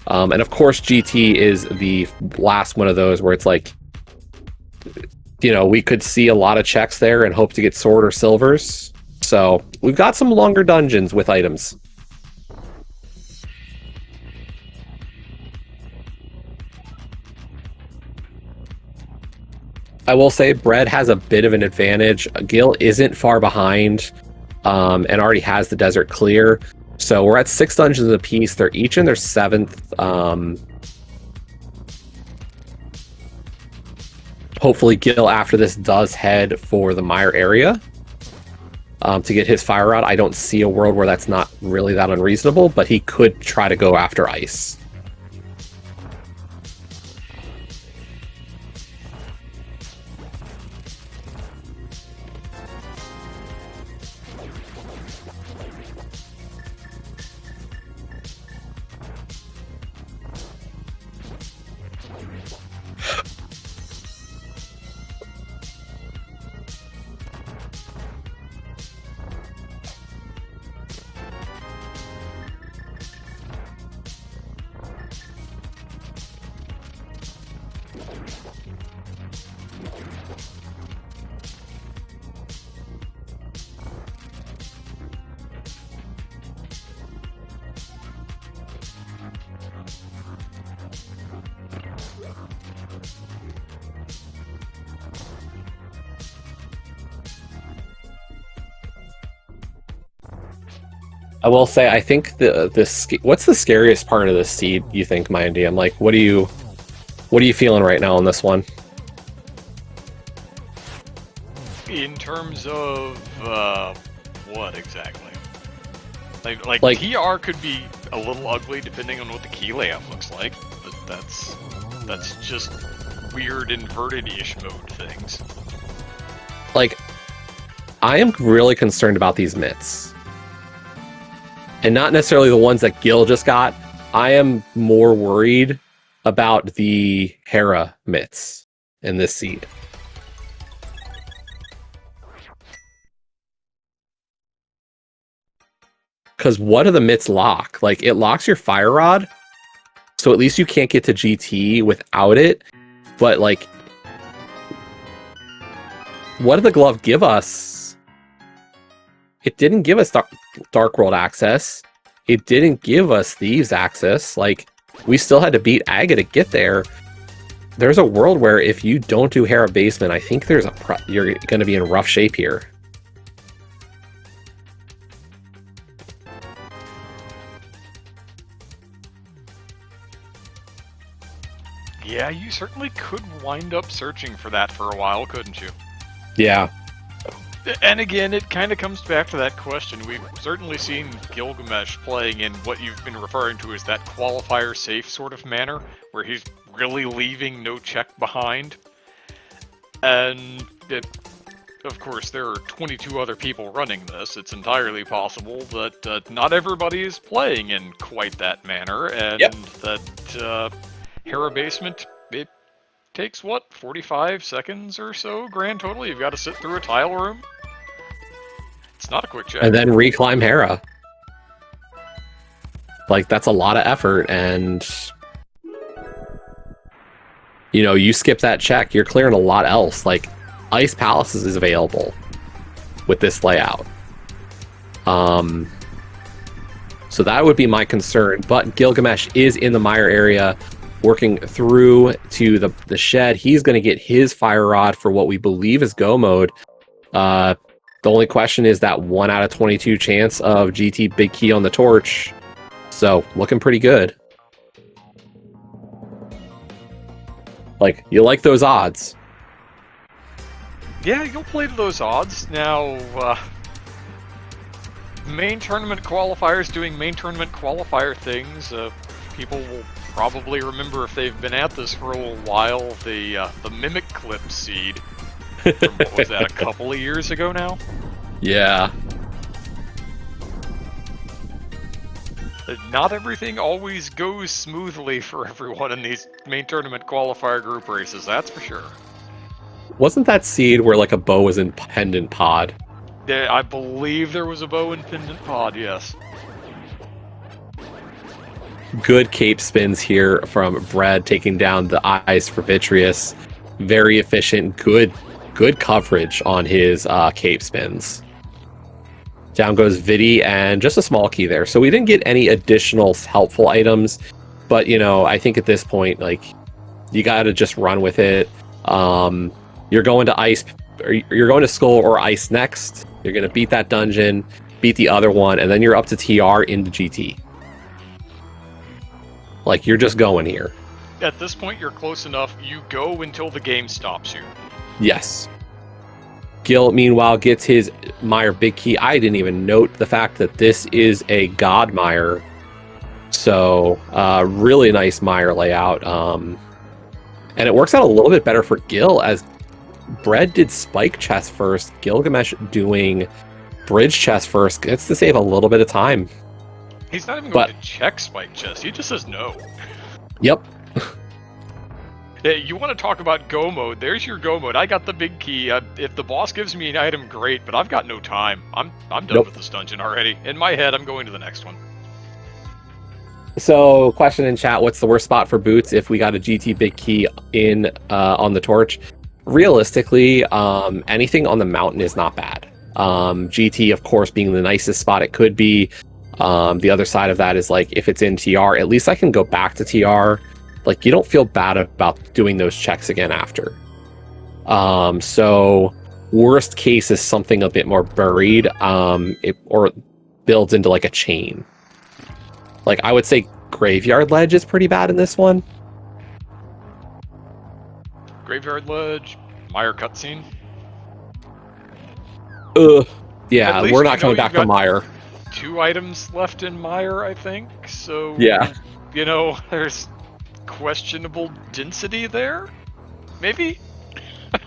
And of course, GT is the last one of those where it's like, you know, we could see a lot of checks there and hope to get sword or silvers. So we've got some longer dungeons with items. I will say Bread has a bit of an advantage. Gil isn't far behind, and already has the desert clear. So we're at 6 dungeons apiece. They're each in their 7th. Hopefully Gil, after this, does head for the Mire area to get his Fire Rod. I don't see a world where that's not really that unreasonable, but he could try to go after Ice. I will say, I think what's the scariest part of this seed, you think, Mindy? I'm like, what are you feeling right now on this one? In terms of what exactly? Like TR could be a little ugly depending on what the key layout looks like, but that's just weird inverted-ish mode things. Like, I am really concerned about these mitts. And not necessarily the ones that Gil just got. I am more worried about the Hera mitts in this seed. Because what do the mitts lock? Like, it locks your Fire Rod, so at least you can't get to GT without it. But, like, what did the glove give us? It didn't give us Dark World access. It didn't give us Thieves access. Like, we still had to beat Aga to get there. There's a world where if you don't do Hera Basement, I think you're going to be in rough shape here. Yeah, you certainly could wind up searching for that for a while, couldn't you? Yeah. And again, it kind of comes back to that question. We've certainly seen Gilgamesh playing in what you've been referring to as that qualifier safe sort of manner, where he's really leaving no check behind. And of course, there are 22 other people running this. It's entirely possible that not everybody is playing in quite that manner, and that Hera Basement, it takes, what, 45 seconds or so, grand total? You've got to sit through a tile room? It's not a quick check. And then reclimb Hera. Like, that's a lot of effort, and... You know, you skip that check, you're clearing a lot else. Like, Ice Palaces is available with this layout. So that would be my concern. But Gilgamesh is in the mire area, working through to the shed. He's going to get his Fire Rod for what we believe is go mode. The only question is that 1 out of 22 chance of GT Big Key on the torch. So, looking pretty good. Like, you like those odds. Yeah, you'll play to those odds. Now, main tournament qualifiers doing main tournament qualifier things. People will probably remember, if they've been at this for a while, the Mimic Clip seed. From, what was that, a couple of years ago now? Yeah. Not everything always goes smoothly for everyone in these main tournament qualifier group races, that's for sure. Wasn't that seed where, like, a bow was in pendant pod? I believe there was a bow and pendant pod, yes. Good cape spins here from Bread, taking down the eyes for Vitreous. Very efficient, good coverage on his cape spins. Down goes Vidi, and just a small key there. So we didn't get any additional helpful items, but, you know, I think at this point, like, you gotta just run with it. You're going to Ice, or you're going to Skull or Ice next. You're gonna beat that dungeon, beat the other one, and then you're up to TR into GT. Like, you're just going here. At this point, you're close enough. You go until the game stops you. Yes. Gil, meanwhile, gets his Mire Big Key. I didn't even note the fact that this is a God Mire. So, really nice Mire layout. And it works out a little bit better for Gil, as Bread did Spike Chest first. Gilgamesh doing Bridge Chest first. Gets to save a little bit of time. He's not even going to check Spike Chest. He just says no. Yep. Yeah, you want to talk about go mode? There's your go mode. I got the big key. If the boss gives me an item, great, but I've got no time. I'm done with this dungeon already. In my head, I'm going to the next one. So, question in chat: what's the worst spot for boots if we got a GT big key in on the torch? Realistically, anything on the mountain is not bad. GT, of course, being the nicest spot it could be. The other side of that is, like, if it's in TR, at least I can go back to TR. Like, you don't feel bad about doing those checks again after. So worst case is something a bit more buried, or builds into, like, a chain. Like, I would say Graveyard Ledge is pretty bad in this one. Graveyard Ledge, Mire cutscene. Yeah, we're not coming back to Mire. 2 items left in Mire, I think. So, yeah, you know, there's questionable density there? Maybe?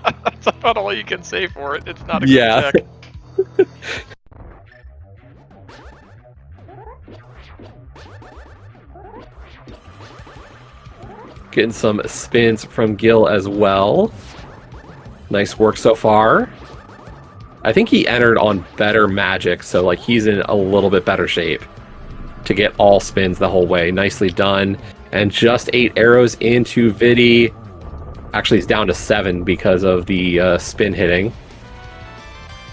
That's about all you can say for it. It's not a good check. Getting some spins from Gil as well. Nice work so far. I think he entered on better magic, so, like, he's in a little bit better shape to get all spins the whole way. Nicely done. And just 8 arrows into Vidi. Actually, he's down to 7 because of the spin hitting.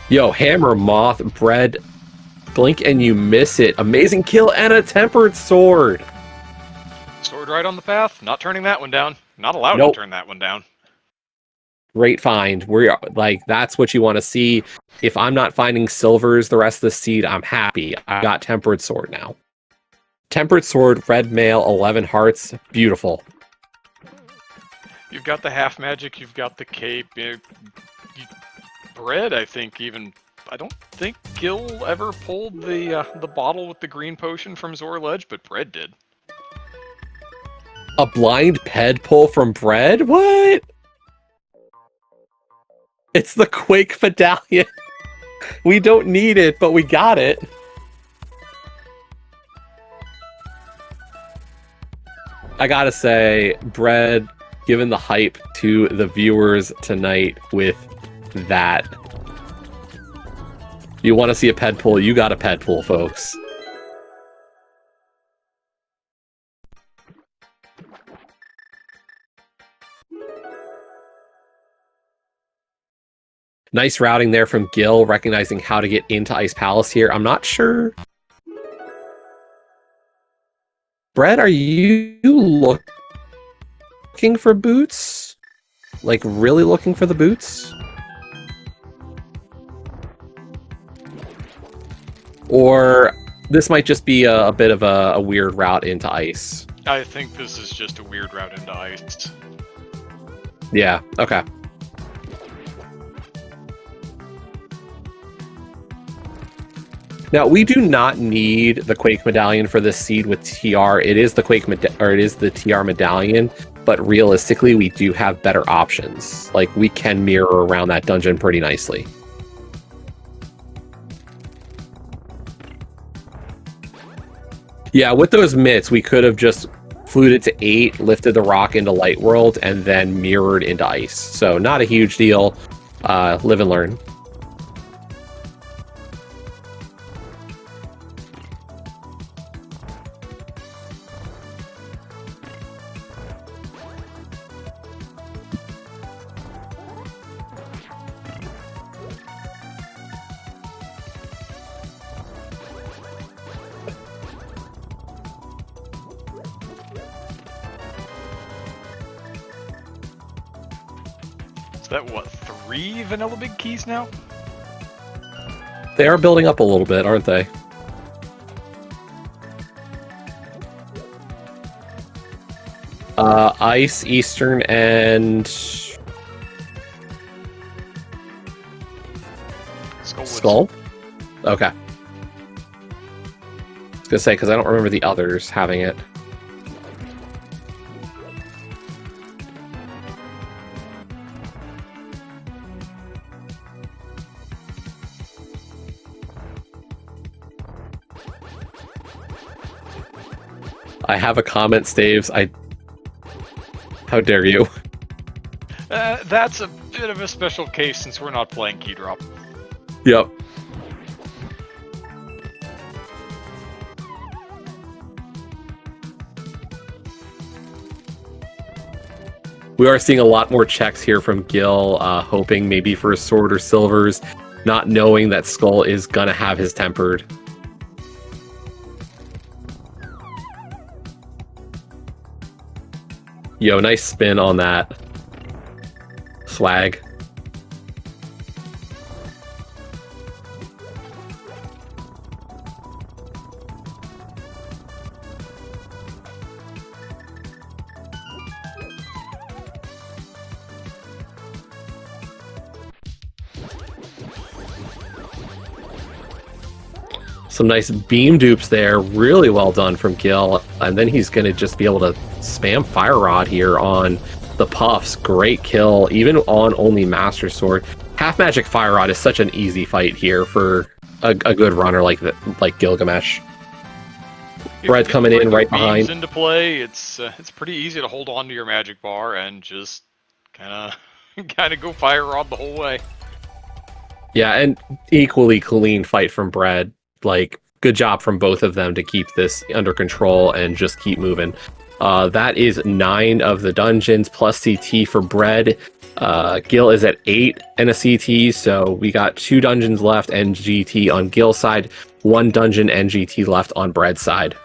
Yo, Hammer, Moth, Bread, blink and you miss it. Amazing kill and a tempered sword. Sword right on the path. Not turning that one down. Not allowed to turn that one down. Great find. We're like, that's what you want to see. If I'm not finding silvers the rest of the seed, I'm happy. I got tempered sword now. Tempered sword, red mail, 11 hearts. Beautiful. You've got the half magic. You've got the cape. Bread, I think, even. I don't think Gil ever pulled the bottle with the green potion from Zor Ledge, but Bread did. A blind ped pull from Bread? What? It's the Quake medallion. We don't need it, but we got it. I gotta say, Bread, given the hype to the viewers tonight with that. You want to see a ped pull, you got a ped pull, folks. Nice routing there from Gil, recognizing how to get into Ice Palace here. I'm not sure. Brett, are you looking for boots? Like, really looking for the boots? Or this might just be a bit of a weird route into ice. I think this is just a weird route into ice. Yeah, okay. Now, we do not need the Quake medallion for this seed with TR. It is the it is the TR medallion, but realistically, we do have better options. Like, we can mirror around that dungeon pretty nicely. Yeah, with those mitts, we could have just fluted to 8, lifted the rock into Light World, and then mirrored into ice. So not a huge deal. Live and learn. That what, 3 vanilla big keys now? They are building up a little bit, aren't they? Ice, Eastern, and Skull? Okay. I was gonna say, because I don't remember the others having it. I have a comment, Staves. How dare you? That's a bit of a special case since we're not playing key drop. Yep. We are seeing a lot more checks here from Gil, hoping maybe for a sword or silvers, not knowing that Skull is gonna have his tempered. Yo, nice spin on that. Swag. Some nice beam dupes there. Really well done from Gil. And then he's going to just be able to spam Fire Rod here on the Puffs. Great kill, even on only Master Sword. Half Magic Fire Rod is such an easy fight here for a good runner like Gilgamesh. Bread coming in right behind. Into play, it's pretty easy to hold on to your magic bar and just kind of go Fire Rod the whole way. Yeah, and equally clean fight from Bread. Like, good job from both of them to keep this under control and just keep moving. That is 9 of the dungeons plus CT for Bread. Gil is at 8 and a CT, so we got 2 dungeons left and GT on Gil's side, 1 dungeon and GT left on Bread's side.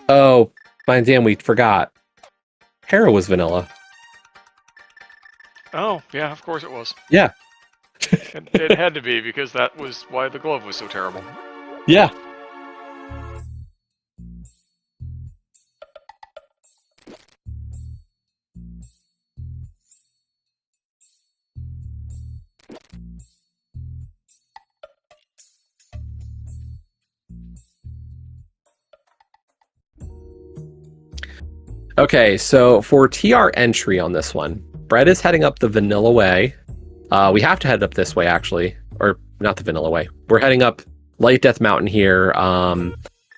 Oh, my damn, we forgot. Hera was vanilla. Oh, yeah, of course it was. Yeah. it had to be, because that was why the glove was so terrible. Yeah. Okay, so for TR entry on this one, Brett is heading up the vanilla way. We have to head up this way, actually. Or not the vanilla way. We're heading up Light Death Mountain here.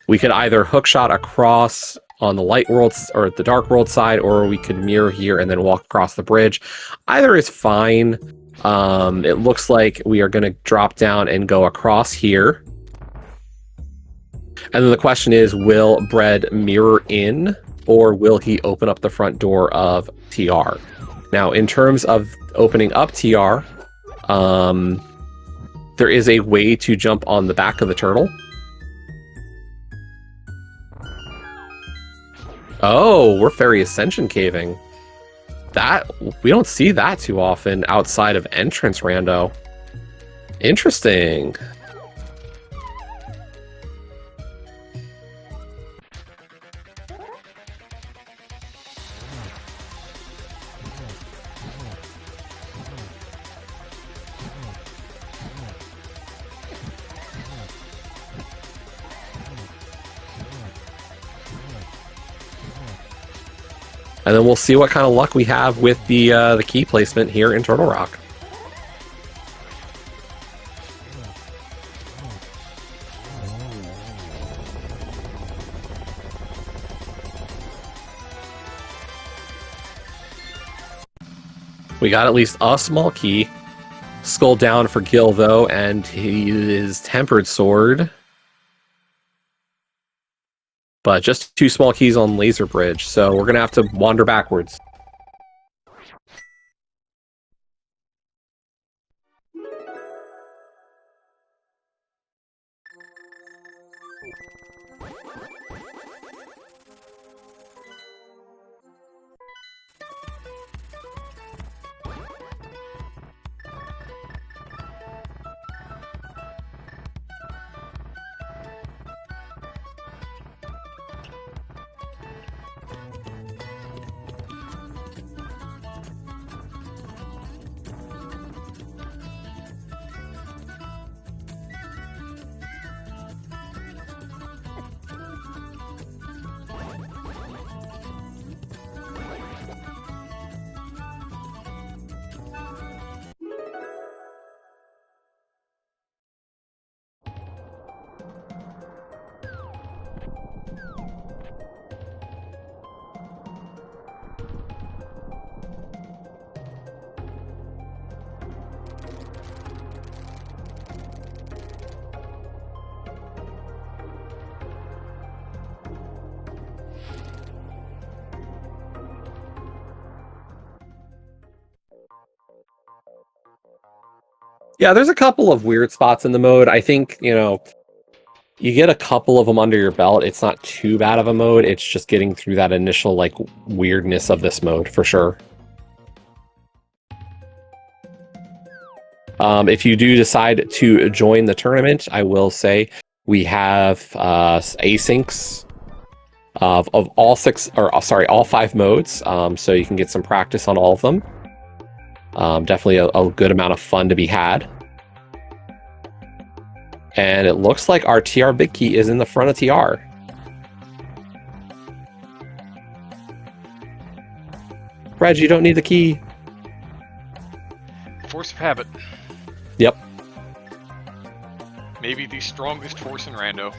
We could either hookshot across on the light world or the dark world side, or we could mirror here and then walk across the bridge. Either is fine. It looks like we are going to drop down and go across here. And then the question is, will Bread mirror in, or will he open up the front door of TR? Now, in terms of opening up TR, there is a way to jump on the back of the turtle. Oh, we're Fairy Ascension caving. That, we don't see that too often outside of entrance rando. Interesting. And then we'll see what kind of luck we have with the key placement here in Turtle Rock. We got at least a small key. Skull down for Gil, though, and his Tempered Sword. But just 2 small keys on Laser Bridge, so we're going to have to wander backwards. Yeah, there's a couple of weird spots in the mode. I think, you know, you get a couple of them under your belt. It's not too bad of a mode. It's just getting through that initial, like, weirdness of this mode, for sure. If you do decide to join the tournament, I will say we have asyncs of all 6, or sorry, all 5 modes, so you can get some practice on all of them. Definitely a good amount of fun to be had. And it looks like our TR big key is in the front of TR. Reg, you don't need the key. Force of habit. Yep. Maybe the strongest force in rando.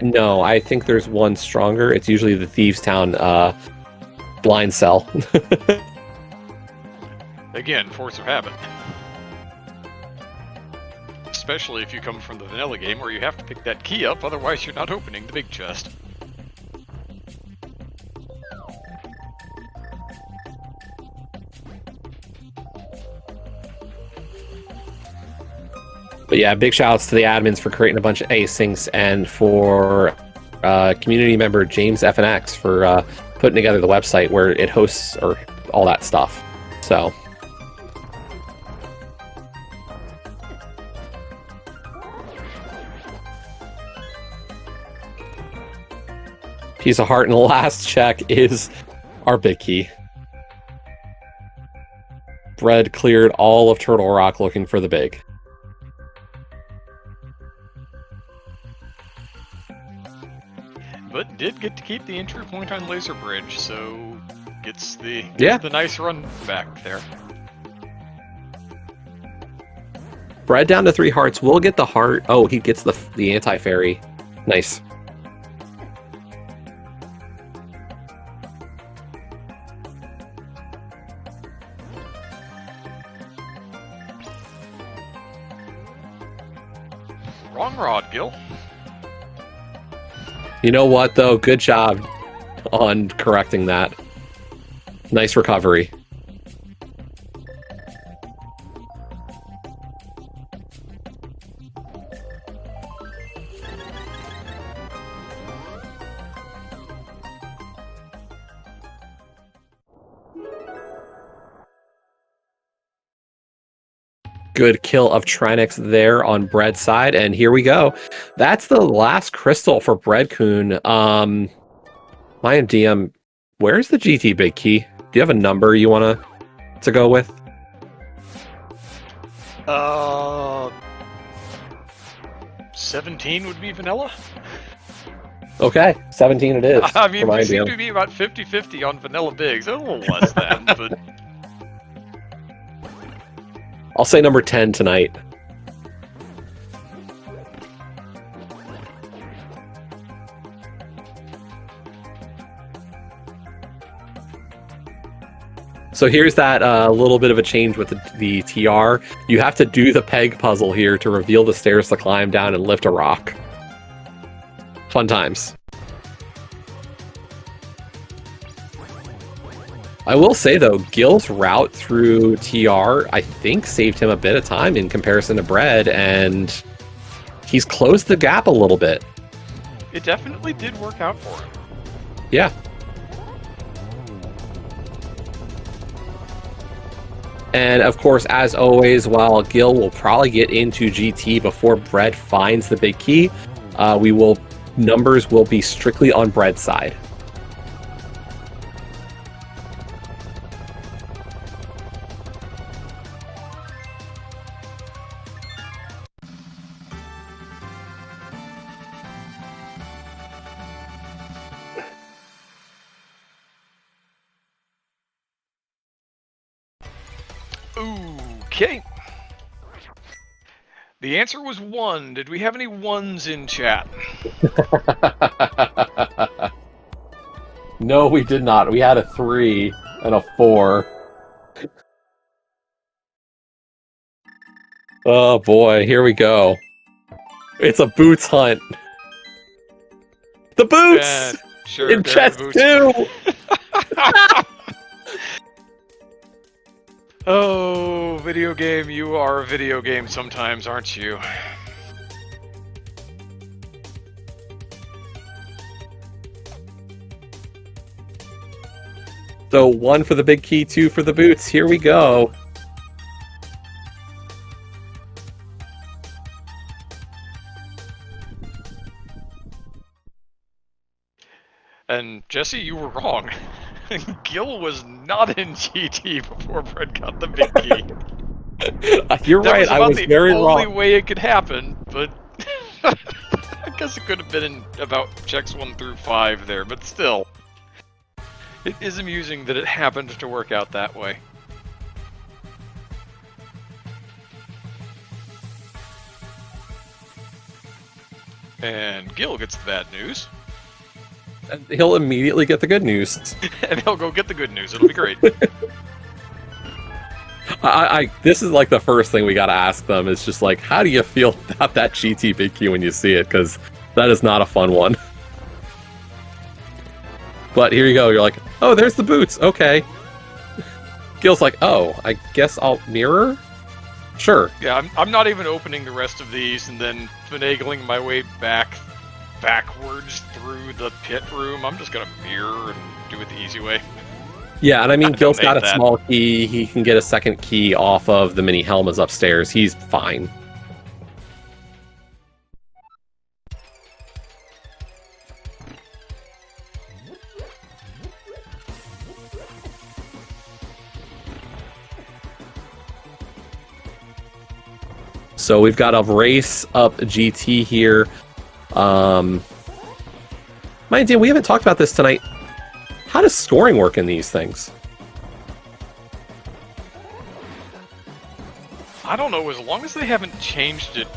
No, I think there's one stronger. It's usually the Thieves Town blind cell. Again, force of habit. Especially if you come from the vanilla game where you have to pick that key up, otherwise you're not opening the big chest. But yeah, big shout outs to the admins for creating a bunch of asyncs, and for community member James FNX for putting together the website where it hosts or all that stuff. So piece of heart, and the last check is our big key. Bread cleared all of Turtle Rock looking for the big. but did get to keep the entry point on Laser Bridge, so gets the nice run back there. Bread down to 3 hearts. We'll get the heart. Oh, he gets the anti-fairy. Nice. Wrong rod, Gil. You know what, though? Good job on correcting that. Nice recovery. Good kill of Trinix there on Bread's side, and here we go. That's the last crystal for Breadcoon. My DM, where's the GT Big Key? Do you have a number you want to go with? 17 would be vanilla. Okay, 17 it is. I mean, we seem to be about 50-50 on vanilla bigs. A little less than, but... I'll say number 10 tonight. So here's that little bit of a change with the TR. You have to do the peg puzzle here to reveal the stairs to climb down and lift a rock. Fun times. I will say, though, Gil's route through TR, I think, saved him a bit of time in comparison to Bread, and he's closed the gap a little bit. It definitely did work out for him. Yeah. And, of course, as always, while Gil will probably get into GT before Bread finds the big key, numbers will be strictly on Bread's side. Okay. The answer was 1. Did we have any 1s in chat? No, we did not. We had a 3 and a 4. Oh boy, here we go. It's a boots hunt. The boots! Sure, in chest 2! Oh, video game, you are a video game sometimes, aren't you? So 1 for the big key, 2 for the boots. Here we go. And Jesse, you were wrong. Gil was not in GT before Brett got the big key. You're right, I was very wrong. That was the only way it could happen, but I guess it could have been in about checks 1 through 5 there, but still. It is amusing that it happened to work out that way. And Gil gets the bad news. And he'll immediately get the good news. And he'll go get the good news. It'll be great. This is like the first thing we gotta ask them. Is just like, how do you feel about that GT big key when you see it? Because that is not a fun one. But here you go. You're like, oh, there's the boots. Okay. Gil's like, oh, I guess I'll mirror? Sure. Yeah, I'm not even opening the rest of these and then finagling my way backwards through the pit room. I'm just gonna mirror and do it the easy way. Yeah, and I mean, Gil's got a small key. He can get a second key off of the mini helmets upstairs. He's fine. So we've got a race up GT here. Mind you, we haven't talked about this tonight. How does scoring work in these things? I don't know. As long as they haven't changed it,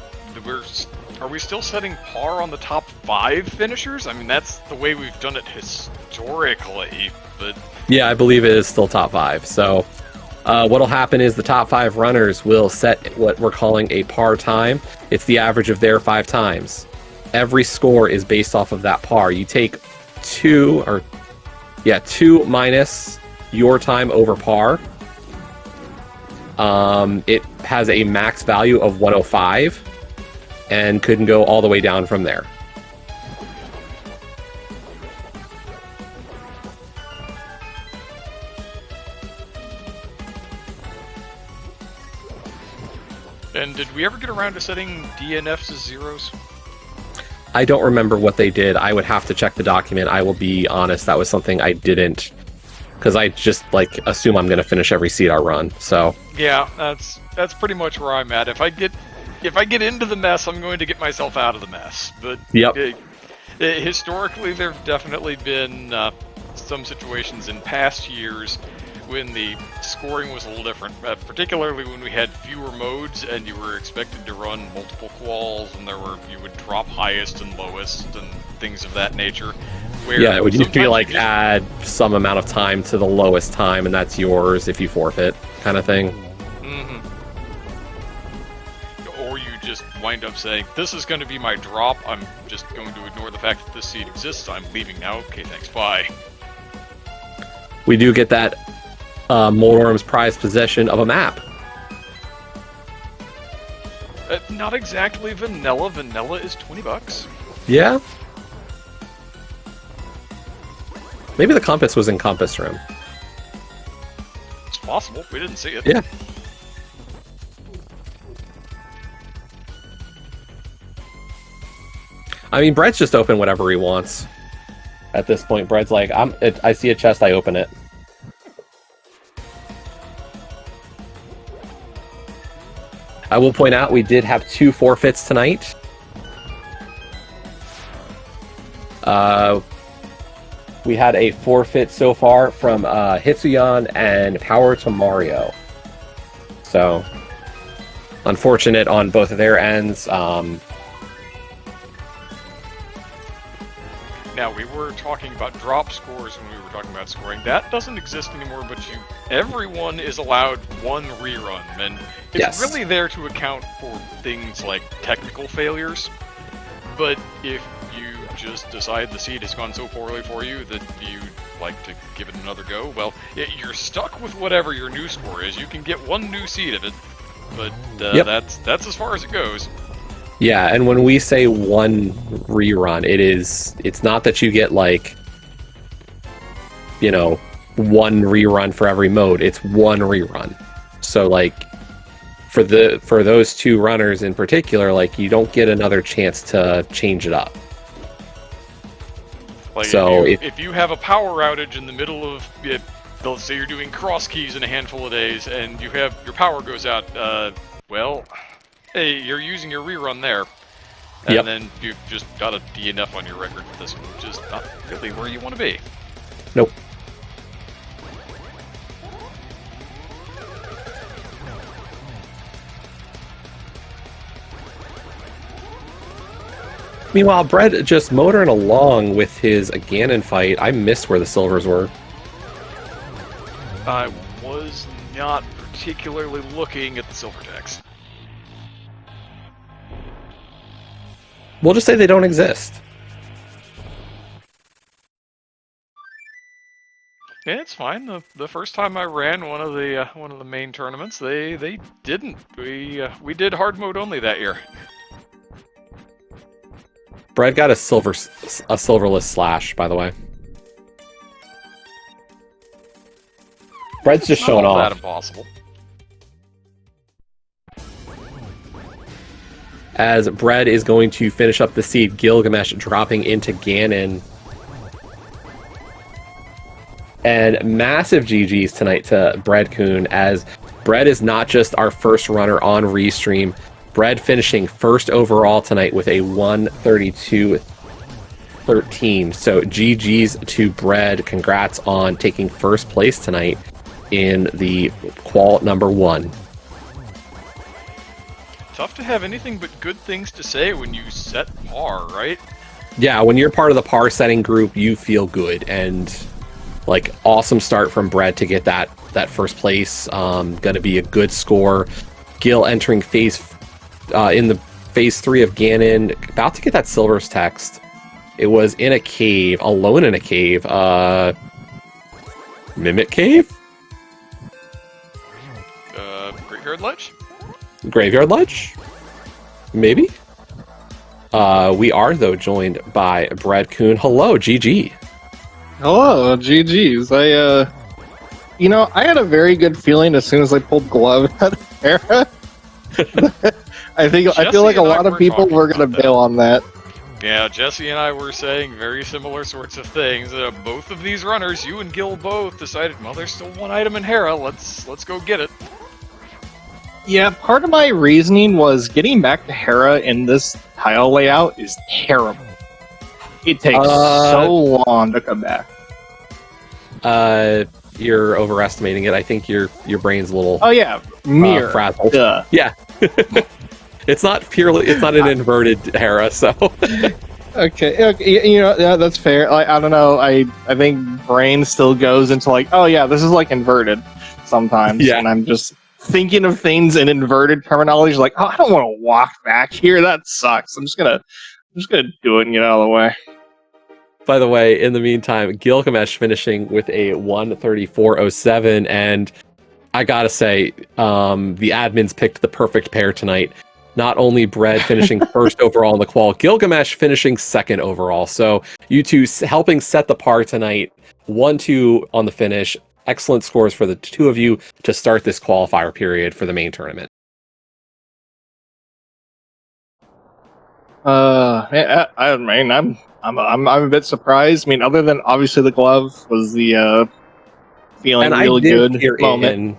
are we still setting par on the top 5 finishers? I mean, that's the way we've done it historically, but... Yeah, I believe it is still top 5. So what'll happen is the top 5 runners will set what we're calling a par time. It's the average of their 5 times. Every score is based off of that par. You take 2 minus your time over par. It has a max value of 105 and couldn't go all the way down from there. And did we ever get around to setting DNFs as zeros? I don't remember what they did. I would have to check the document. I will be honest, that was something I didn't, because I just like assume I'm going to finish every seed I run. So yeah, that's pretty much where I'm at. If I get into the mess, I'm going to get myself out of the mess. But yep. Historically, there've definitely been some situations in past years when the scoring was a little different, particularly when we had fewer modes and you were expected to run multiple quals, and you would drop highest and lowest and things of that nature. Where yeah, it would usually like add some amount of time to the lowest time, and that's yours if you forfeit, kind of thing. Mm-hmm. Or you just wind up saying, "This is going to be my drop. I'm just going to ignore the fact that this seed exists. I'm leaving now. Okay, thanks. Bye." We do get that Moldorm's prized possession of a map. Not exactly vanilla. Vanilla is $20. Yeah. Maybe the compass was in Compass Room. It's possible. We didn't see it. Yeah. I mean, Brett's just open whatever he wants. At this point, Brett's like, I see a chest, I open it. I will point out we did have 2 forfeits tonight. We had a forfeit so far from Hitsuyan and Power to Mario. So, unfortunate on both of their ends. Now, we were talking about drop scores when we were talking about scoring. That doesn't exist anymore, but everyone is allowed 1 rerun, and it's really there to account for things like technical failures. But if you just decide the seed has gone so poorly for you that you'd like to give it another go, well, you're stuck with whatever your new score is. You can get 1 new seed of it, but that's as far as it goes. Yeah, and when we say 1 rerun, it's not that you get like, 1 rerun for every mode. It's 1 rerun. So like for those 2 runners in particular, like you don't get another chance to change it up. Like so if you have a power outage in the middle of let's say you're doing cross keys in a handful of days and your power goes out, well, hey, you're using your rerun there. And then you've just got a DNF on your record for this, which is not really where you want to be. Nope. Meanwhile, Brett just motoring along with his Ganon fight. I missed where the silvers were. I was not particularly looking at the silver decks. We'll just say they don't exist. Yeah, it's fine. The first time I ran one of the main tournaments, they didn't. We did hard mode only that year. Brett got a silverless slash, by the way. Brett's just showing off. Not that impossible. As Brett is going to finish up the seed, Gilgamesh dropping into Ganon. And massive GGs tonight to Brett Kuhn, as Brett is not just our first runner on Restream. Brett finishing first overall tonight with a 132 13. So GG's to Bread. Congrats on taking first place tonight in the qual number 1. Tough to have anything but good things to say when you set par, right? Yeah, when you're part of the par setting group, you feel good, and like awesome start from Bread to get that first place. Gonna be a good score. Gil entering in the phase 3 of Ganon, about to get that Silver's text. It was in a cave, alone in a cave. Mimic Cave? Graveyard Ledge? Graveyard Ledge? Maybe? We are, though, joined by Brad Kuhn. Hello, GG. Hello, GG's. I had a very good feeling as soon as I pulled Glove out of Hera. I feel like a lot of people were going to bail on that. Yeah, Jesse and I were saying very similar sorts of things. Both of these runners, you and Gil both, decided, well, there's still one item in Hera. Let's go get it. Yeah, part of my reasoning was getting back to Hera in this tile layout is terrible. It takes so long to come back. You're overestimating it. I think your brain's a little. Oh yeah, mirror. Frazzled. Duh. Yeah. It's not an inverted Hera, so. Okay, yeah, that's fair. I don't know. I think brain still goes into like, oh yeah, this is like inverted sometimes, yeah. And I'm just thinking of things in inverted terminology, like, oh, I don't want to walk back here. That sucks. I'm just gonna do it and get out of the way. By the way, in the meantime, Gilgamesh finishing with a 134.07, and I gotta say, the admins picked the perfect pair tonight. Not only Bread finishing first overall in the qual, Gilgamesh finishing second overall. So you two helping set the par tonight. 1-2 on the finish. Excellent scores for the two of you to start this qualifier period for the main tournament. I mean, I'm a bit surprised. I mean, other than obviously the glove was the feeling really good moment.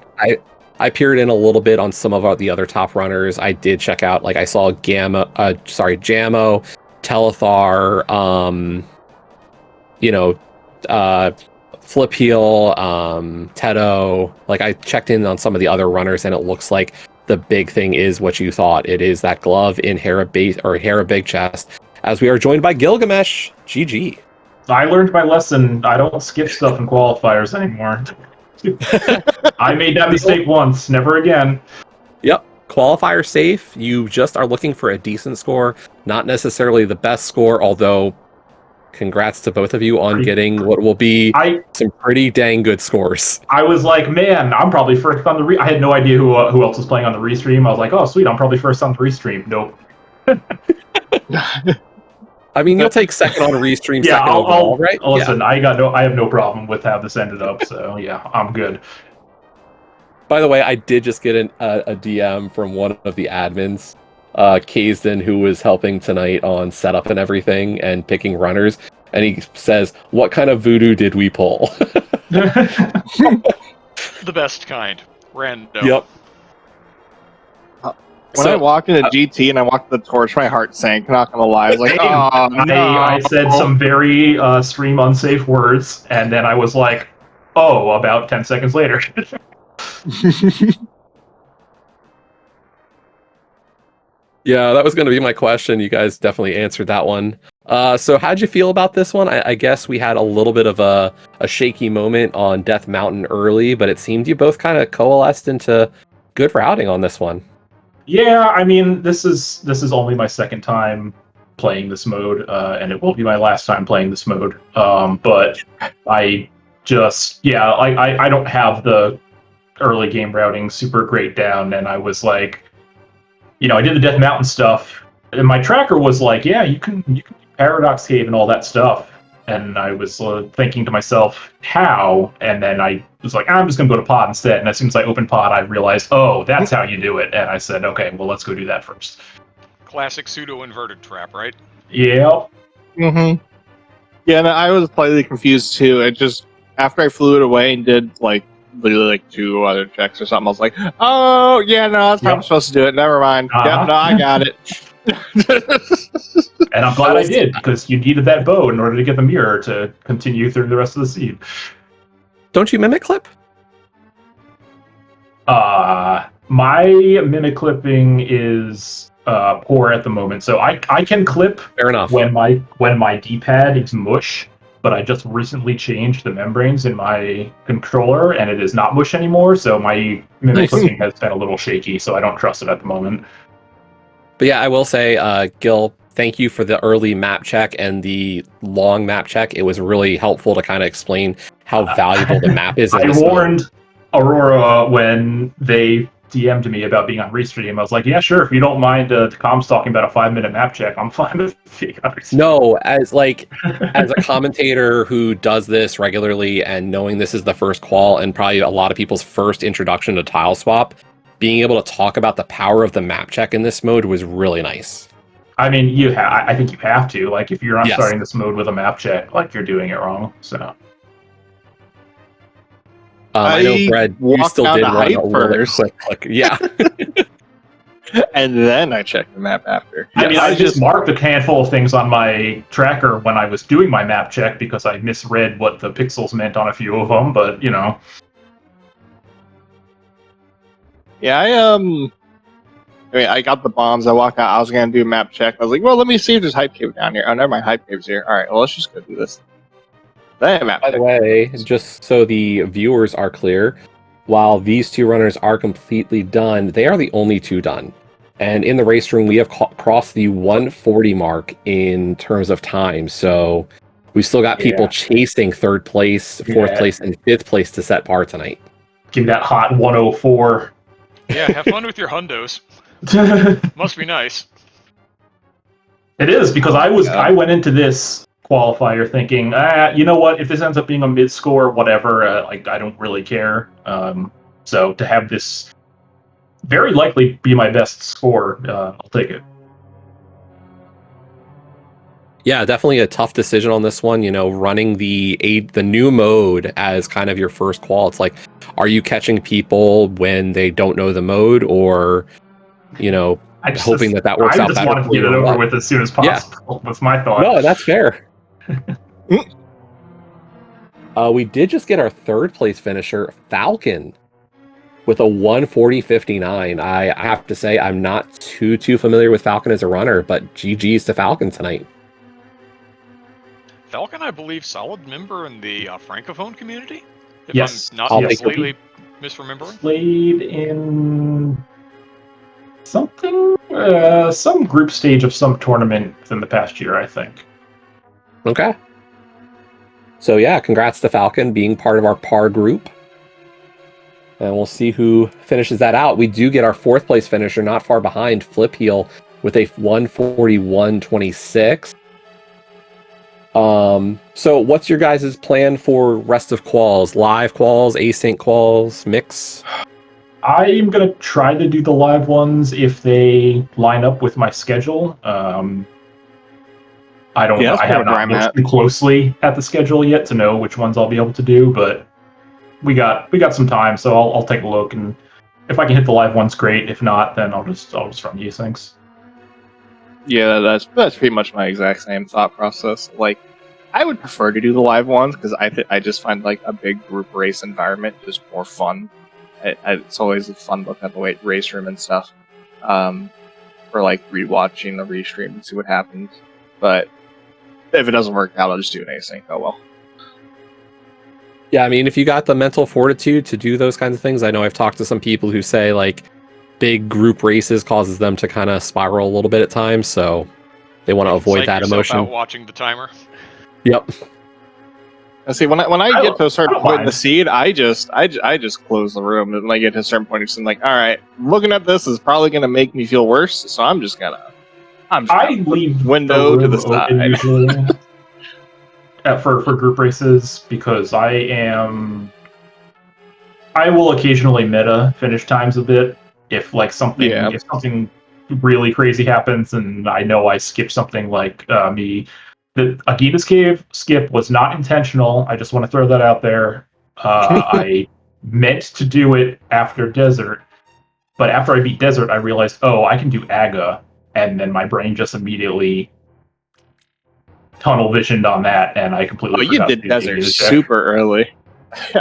I peered in a little bit on some of the other top runners. I did check out, like I saw Jamo, Telethar, Flip Heel, Teto. Like I checked in on some of the other runners, and it looks like the big thing is what you thought. It is that glove in Hera base or Hera Big Chest. As we are joined by Gilgamesh, GG. I learned my lesson. I don't skip stuff in qualifiers anymore. I made that mistake once, never again. Yep. Qualifier safe. You just are looking for a decent score, not necessarily the best score, although congrats to both of you on getting what will be some pretty dang good scores. I was like, man, I'm probably first on the I had no idea who else was playing on the restream. I was like, oh, sweet, I'm probably first on the restream. Nope. I mean, you'll take second on a restream, yeah, second overall, right? Listen, yeah. I have no problem with how this ended up, so yeah, I'm good. By the way, I did just get a DM from one of the admins, Kazen, who was helping tonight on setup and everything and picking runners, and he says, "What kind of voodoo did we pull?" The best kind. Random. Yep. When I walked into GT and I walked the torch, my heart sank. Not gonna lie, I was like, "Oh no!" I said some very stream unsafe words, and then I was like, "Oh!" About 10 seconds later. Yeah, that was going to be my question. You guys definitely answered that one. So how'd you feel about this one? I guess we had a little bit of a shaky moment on Death Mountain early, but it seemed you both kind of coalesced into good routing on this one. Yeah, I mean, this is only my second time playing this mode, and it will be my last time playing this mode. But I just, I don't have the early game routing super great down, and I was like, I did the Death Mountain stuff, and my tracker was like, yeah, you can Paradox Cave and all that stuff. And I was thinking to myself, how? And then I was like, I'm just going to go to pod instead. And as soon as I opened pod, I realized, oh, that's how you do it. And I said, okay, well, let's go do that first. Classic pseudo-inverted trap, right? Yeah. Mm-hmm. Yeah, and I was slightly confused, too. It just, after I flew it away and did, literally 2 other checks or something, I was like, oh, yeah, no, that's how I'm supposed to do it. Never mind. Yep, no, I got it. And I'm glad I did, because you needed that bow in order to get the mirror to continue through the rest of the scene. Don't you mimic clip? My mimic clipping is poor at the moment, so I can clip Fair enough. when my D-pad is mush, but I just recently changed the membranes in my controller, and it is not mush anymore, so my mimic clipping has been a little shaky, so I don't trust it at the moment. But yeah, I will say, Gil, thank you for the early map check and the long map check. It was really helpful to kind of explain how valuable the map is. I warned Aurora when they DM'd me about being on Restream. I was like, yeah, sure, if you don't mind the comms talking about a 5-minute map check, I'm fine with being on Restream. No, as a commentator who does this regularly and knowing this is the first qual and probably a lot of people's first introduction to tile swap, being able to talk about the power of the map check in this mode was really nice. I mean, I think you have to. Like, if you're not Yes. starting this mode with a map check, like, you're doing it wrong. So I know, Brad, you walked still down did to run height a little first. click. Yeah. And then I checked the map after. yeah, I mean, I just marked a handful of things on my tracker when I was doing my map check because I misread what the pixels meant on a few of them. But yeah, I mean, I got the bombs. I walked out. I was gonna do a map check. I was like, well, let me see if there's hype cave down here. Oh, never mind, hype cave's here. All right, well, let's just go do this. Then map By check. the way, just so the viewers are clear, while these two runners are completely done, they are the only two done. And in the race room, we have crossed the 140 mark in terms of time. So we still got people chasing third place, fourth place, and fifth place to set par tonight. give me that hot 104. Yeah, have fun with your hundos. Must be nice. It is, because I went into this qualifier thinking, you know what, if this ends up being a mid score, whatever, I don't really care. So to have this very likely be my best score, I'll take it. Yeah, definitely a tough decision on this one. Running the new mode as kind of your first qual. It's like, are you catching people when they don't know the mode, or hoping that works out better? I just wanted to get it over with as soon as possible. Yeah. That's my thought. No, that's fair. We did just get our third place finisher, Falcon, with a 140.59. I have to say, I'm not too familiar with Falcon as a runner, but GG's to Falcon tonight. Falcon, I believe, solid member in the Francophone community. If yes. I'm not completely misremembering. Played in something, some group stage of some tournament within the past year, I think. Okay. So yeah, congrats to Falcon being part of our par group. And we'll see who finishes that out. We do get our fourth place finisher, not far behind, Flip Heel, with a 141.26. So what's your guys' plan for rest of quals? Live quals, async quals, mix? I'm going to try to do the live ones if they line up with my schedule. I don't know. I have not looked too closely at the schedule yet to know which ones I'll be able to do, but we got some time, so I'll take a look, and if I can hit the live ones, great. If not, then I'll just run these things. Yeah, that's pretty much my exact same thought process. Like, I would prefer to do the live ones because I just find like a big group race environment just more fun. It's always a fun look at the race room and stuff. For like rewatching the restream and see what happens. But if it doesn't work out, I'll just do an async. Oh well. Yeah, I mean, if you got the mental fortitude to do those kinds of things, I know I've talked to some people who say like big group races causes them to kind of spiral a little bit at times, so they want to avoid that emotion. Out watching the timer. Yep. I see. When I get to a certain point in the seed, I just close the room. And when I get to a certain point, I'm like, all right, looking at this is probably going to make me feel worse, so I'm just gonna leave window to the side. Usually, for group races, because I will occasionally meta finish times a bit if like something if something really crazy happens and I know I skipped something like the Agita's Cave skip was not intentional. I just want to throw that out there. I meant to do it after Desert, but after I beat Desert, I realized, I can do Aga and then my brain just immediately tunnel visioned on that, and I completely you forgot did to do the desert Aegis check. super early.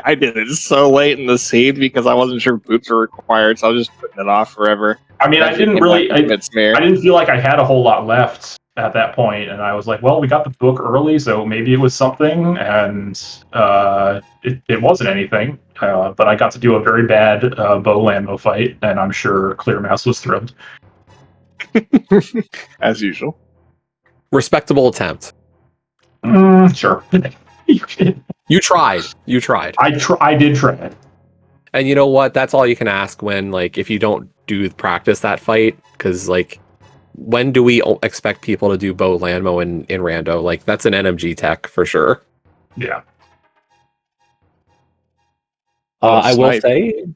I did it so late in the seed because I wasn't sure boots were required, so I was just putting it off forever. I mean, I didn't feel like I had a whole lot left at that point, and I was like, well, we got the book early, so maybe it was something, and it wasn't anything. But I got to do a very bad bow Lambo fight, and I'm sure Clear Mouse was thrilled. As usual. Respectable attempt. Sure. You tried. You tried. I did try. And you know what? That's all you can ask when, like, if you don't practice that fight, because, like, when do we expect people to do bow Landmo in Rando? Like, that's an NMG tech for sure. Yeah. I will say,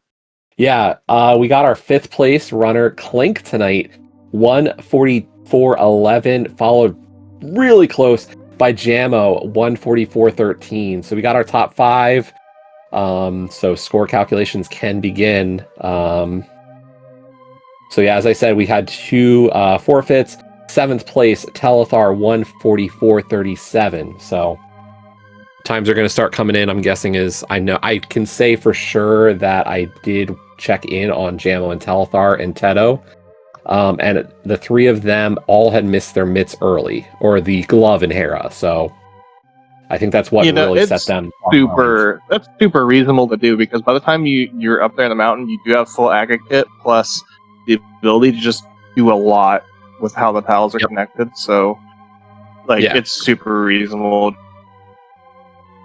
yeah, we got our 5th place runner Clink tonight, 144.11, followed really close by Jammo, 144.13. So we got our top 5. So score calculations can begin. So yeah, as I said, we had 2 forfeits. 7th place, Telethar, 144.37. So times are going to start coming in. I'm guessing I can say for sure that I did check in on Jammo and Telethar and Teto. And the 3 of them all had missed their mitts early, or the glove and Hera. So I think that's what really set them off. That's super reasonable to do, because by the time you're up there in the mountain, you do have full Aga kit plus the ability to just do a lot with how the tiles are connected. So, it's super reasonable.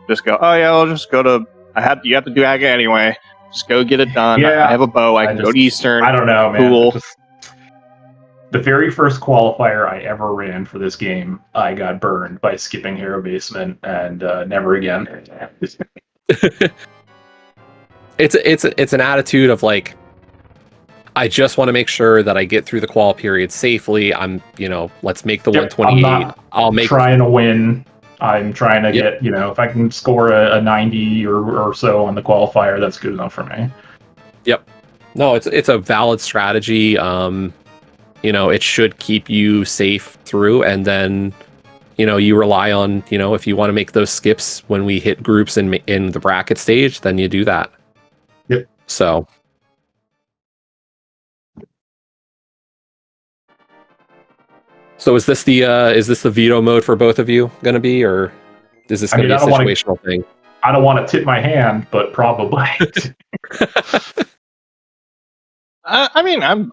Just go. Oh yeah, I'll just go to. You have to do Aga anyway. Just go get it done. Yeah, I have a bow. I can go to Eastern. I don't know, man. Cool. The very first qualifier I ever ran for this game, I got burned by skipping Hero Basement, and never again. It's an attitude of, like, I just want to make sure that I get through the qual period safely. Let's make the 128. I'm trying to win. I'm trying to get, if I can score a 90 or so on the qualifier, that's good enough for me. Yep. No, it's a valid strategy. It should keep you safe through, and then, you rely on, if you want to make those skips when we hit groups in the bracket stage, then you do that. Yep. So. So is this the veto mode for both of you going to be, or is this going to be a situational thing? I don't want to tip my hand, but probably. I'm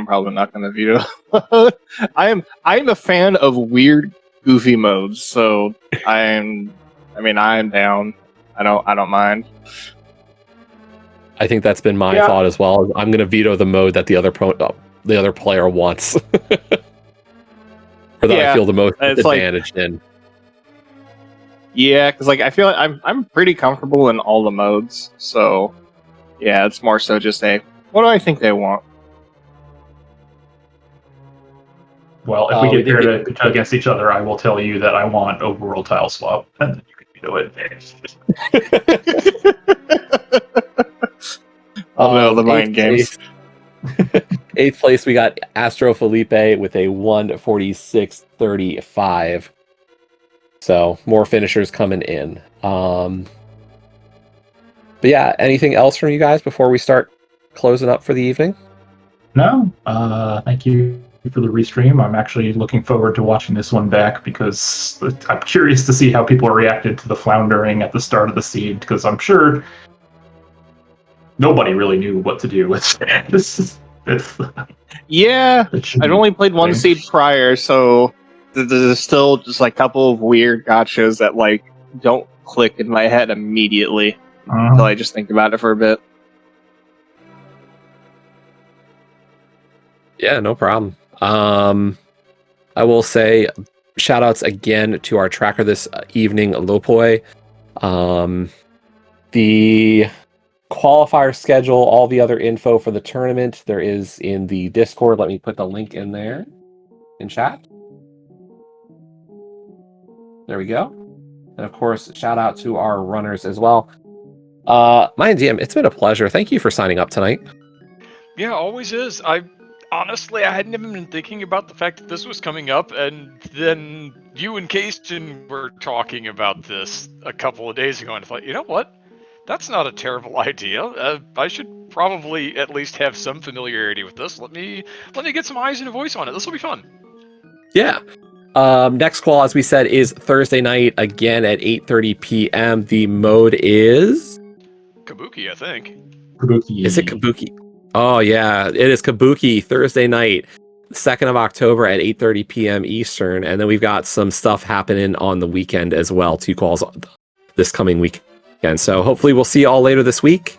probably not going to veto. I'm a fan of weird, goofy modes, so I'm down. I don't mind. I think that's been my thought as well. I'm going to veto the mode that the other player wants, or that I feel the most advantaged in. Yeah, because I feel like I'm pretty comfortable in all the modes, so yeah, it's more so just what do I think they want? Well, if we get paired against each other, I will tell you that I want overworld tile swap, and then you can veto it. Oh no, the mind games. 8th place, we got Astro Felipe with a 146.35. So more finishers coming in. But yeah, anything else from you guys before we start closing up for the evening? No. Thank you for the restream. I'm actually looking forward to watching this one back, because I'm curious to see how people reacted to the floundering at the start of the seed, because I'm sure nobody really knew what to do with this. Yeah, I'd only played one seed prior, so there's still just a couple of weird gotchas that don't click in my head immediately until I just think about it for a bit. Yeah, no problem. I will say shout outs again to our tracker this evening, Lopoi. The qualifier schedule, all the other info for the tournament, there is in the Discord. Let me put the link in there in chat. There we go. And of course, shout out to our runners as well. My DM, it's been a pleasure. Thank you for signing up tonight. Yeah, always is. Honestly, I hadn't even been thinking about the fact that this was coming up, and then you and Kasten were talking about this a couple of days ago, and I thought, you know what? That's not a terrible idea. I should probably at least have some familiarity with this. Let me get some eyes and a voice on it. This will be fun. Yeah. Next call, as we said, is Thursday night again at 8:30 p.m. The mode is Kabuki, I think. Kabuki. Is it Kabuki? Oh yeah, it is Kabuki Thursday night, 2nd of October at 8:30 p.m. Eastern, and then we've got some stuff happening on the weekend as well. 2 calls this coming weekend. So hopefully we'll see you all later this week,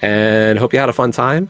and hope you had a fun time.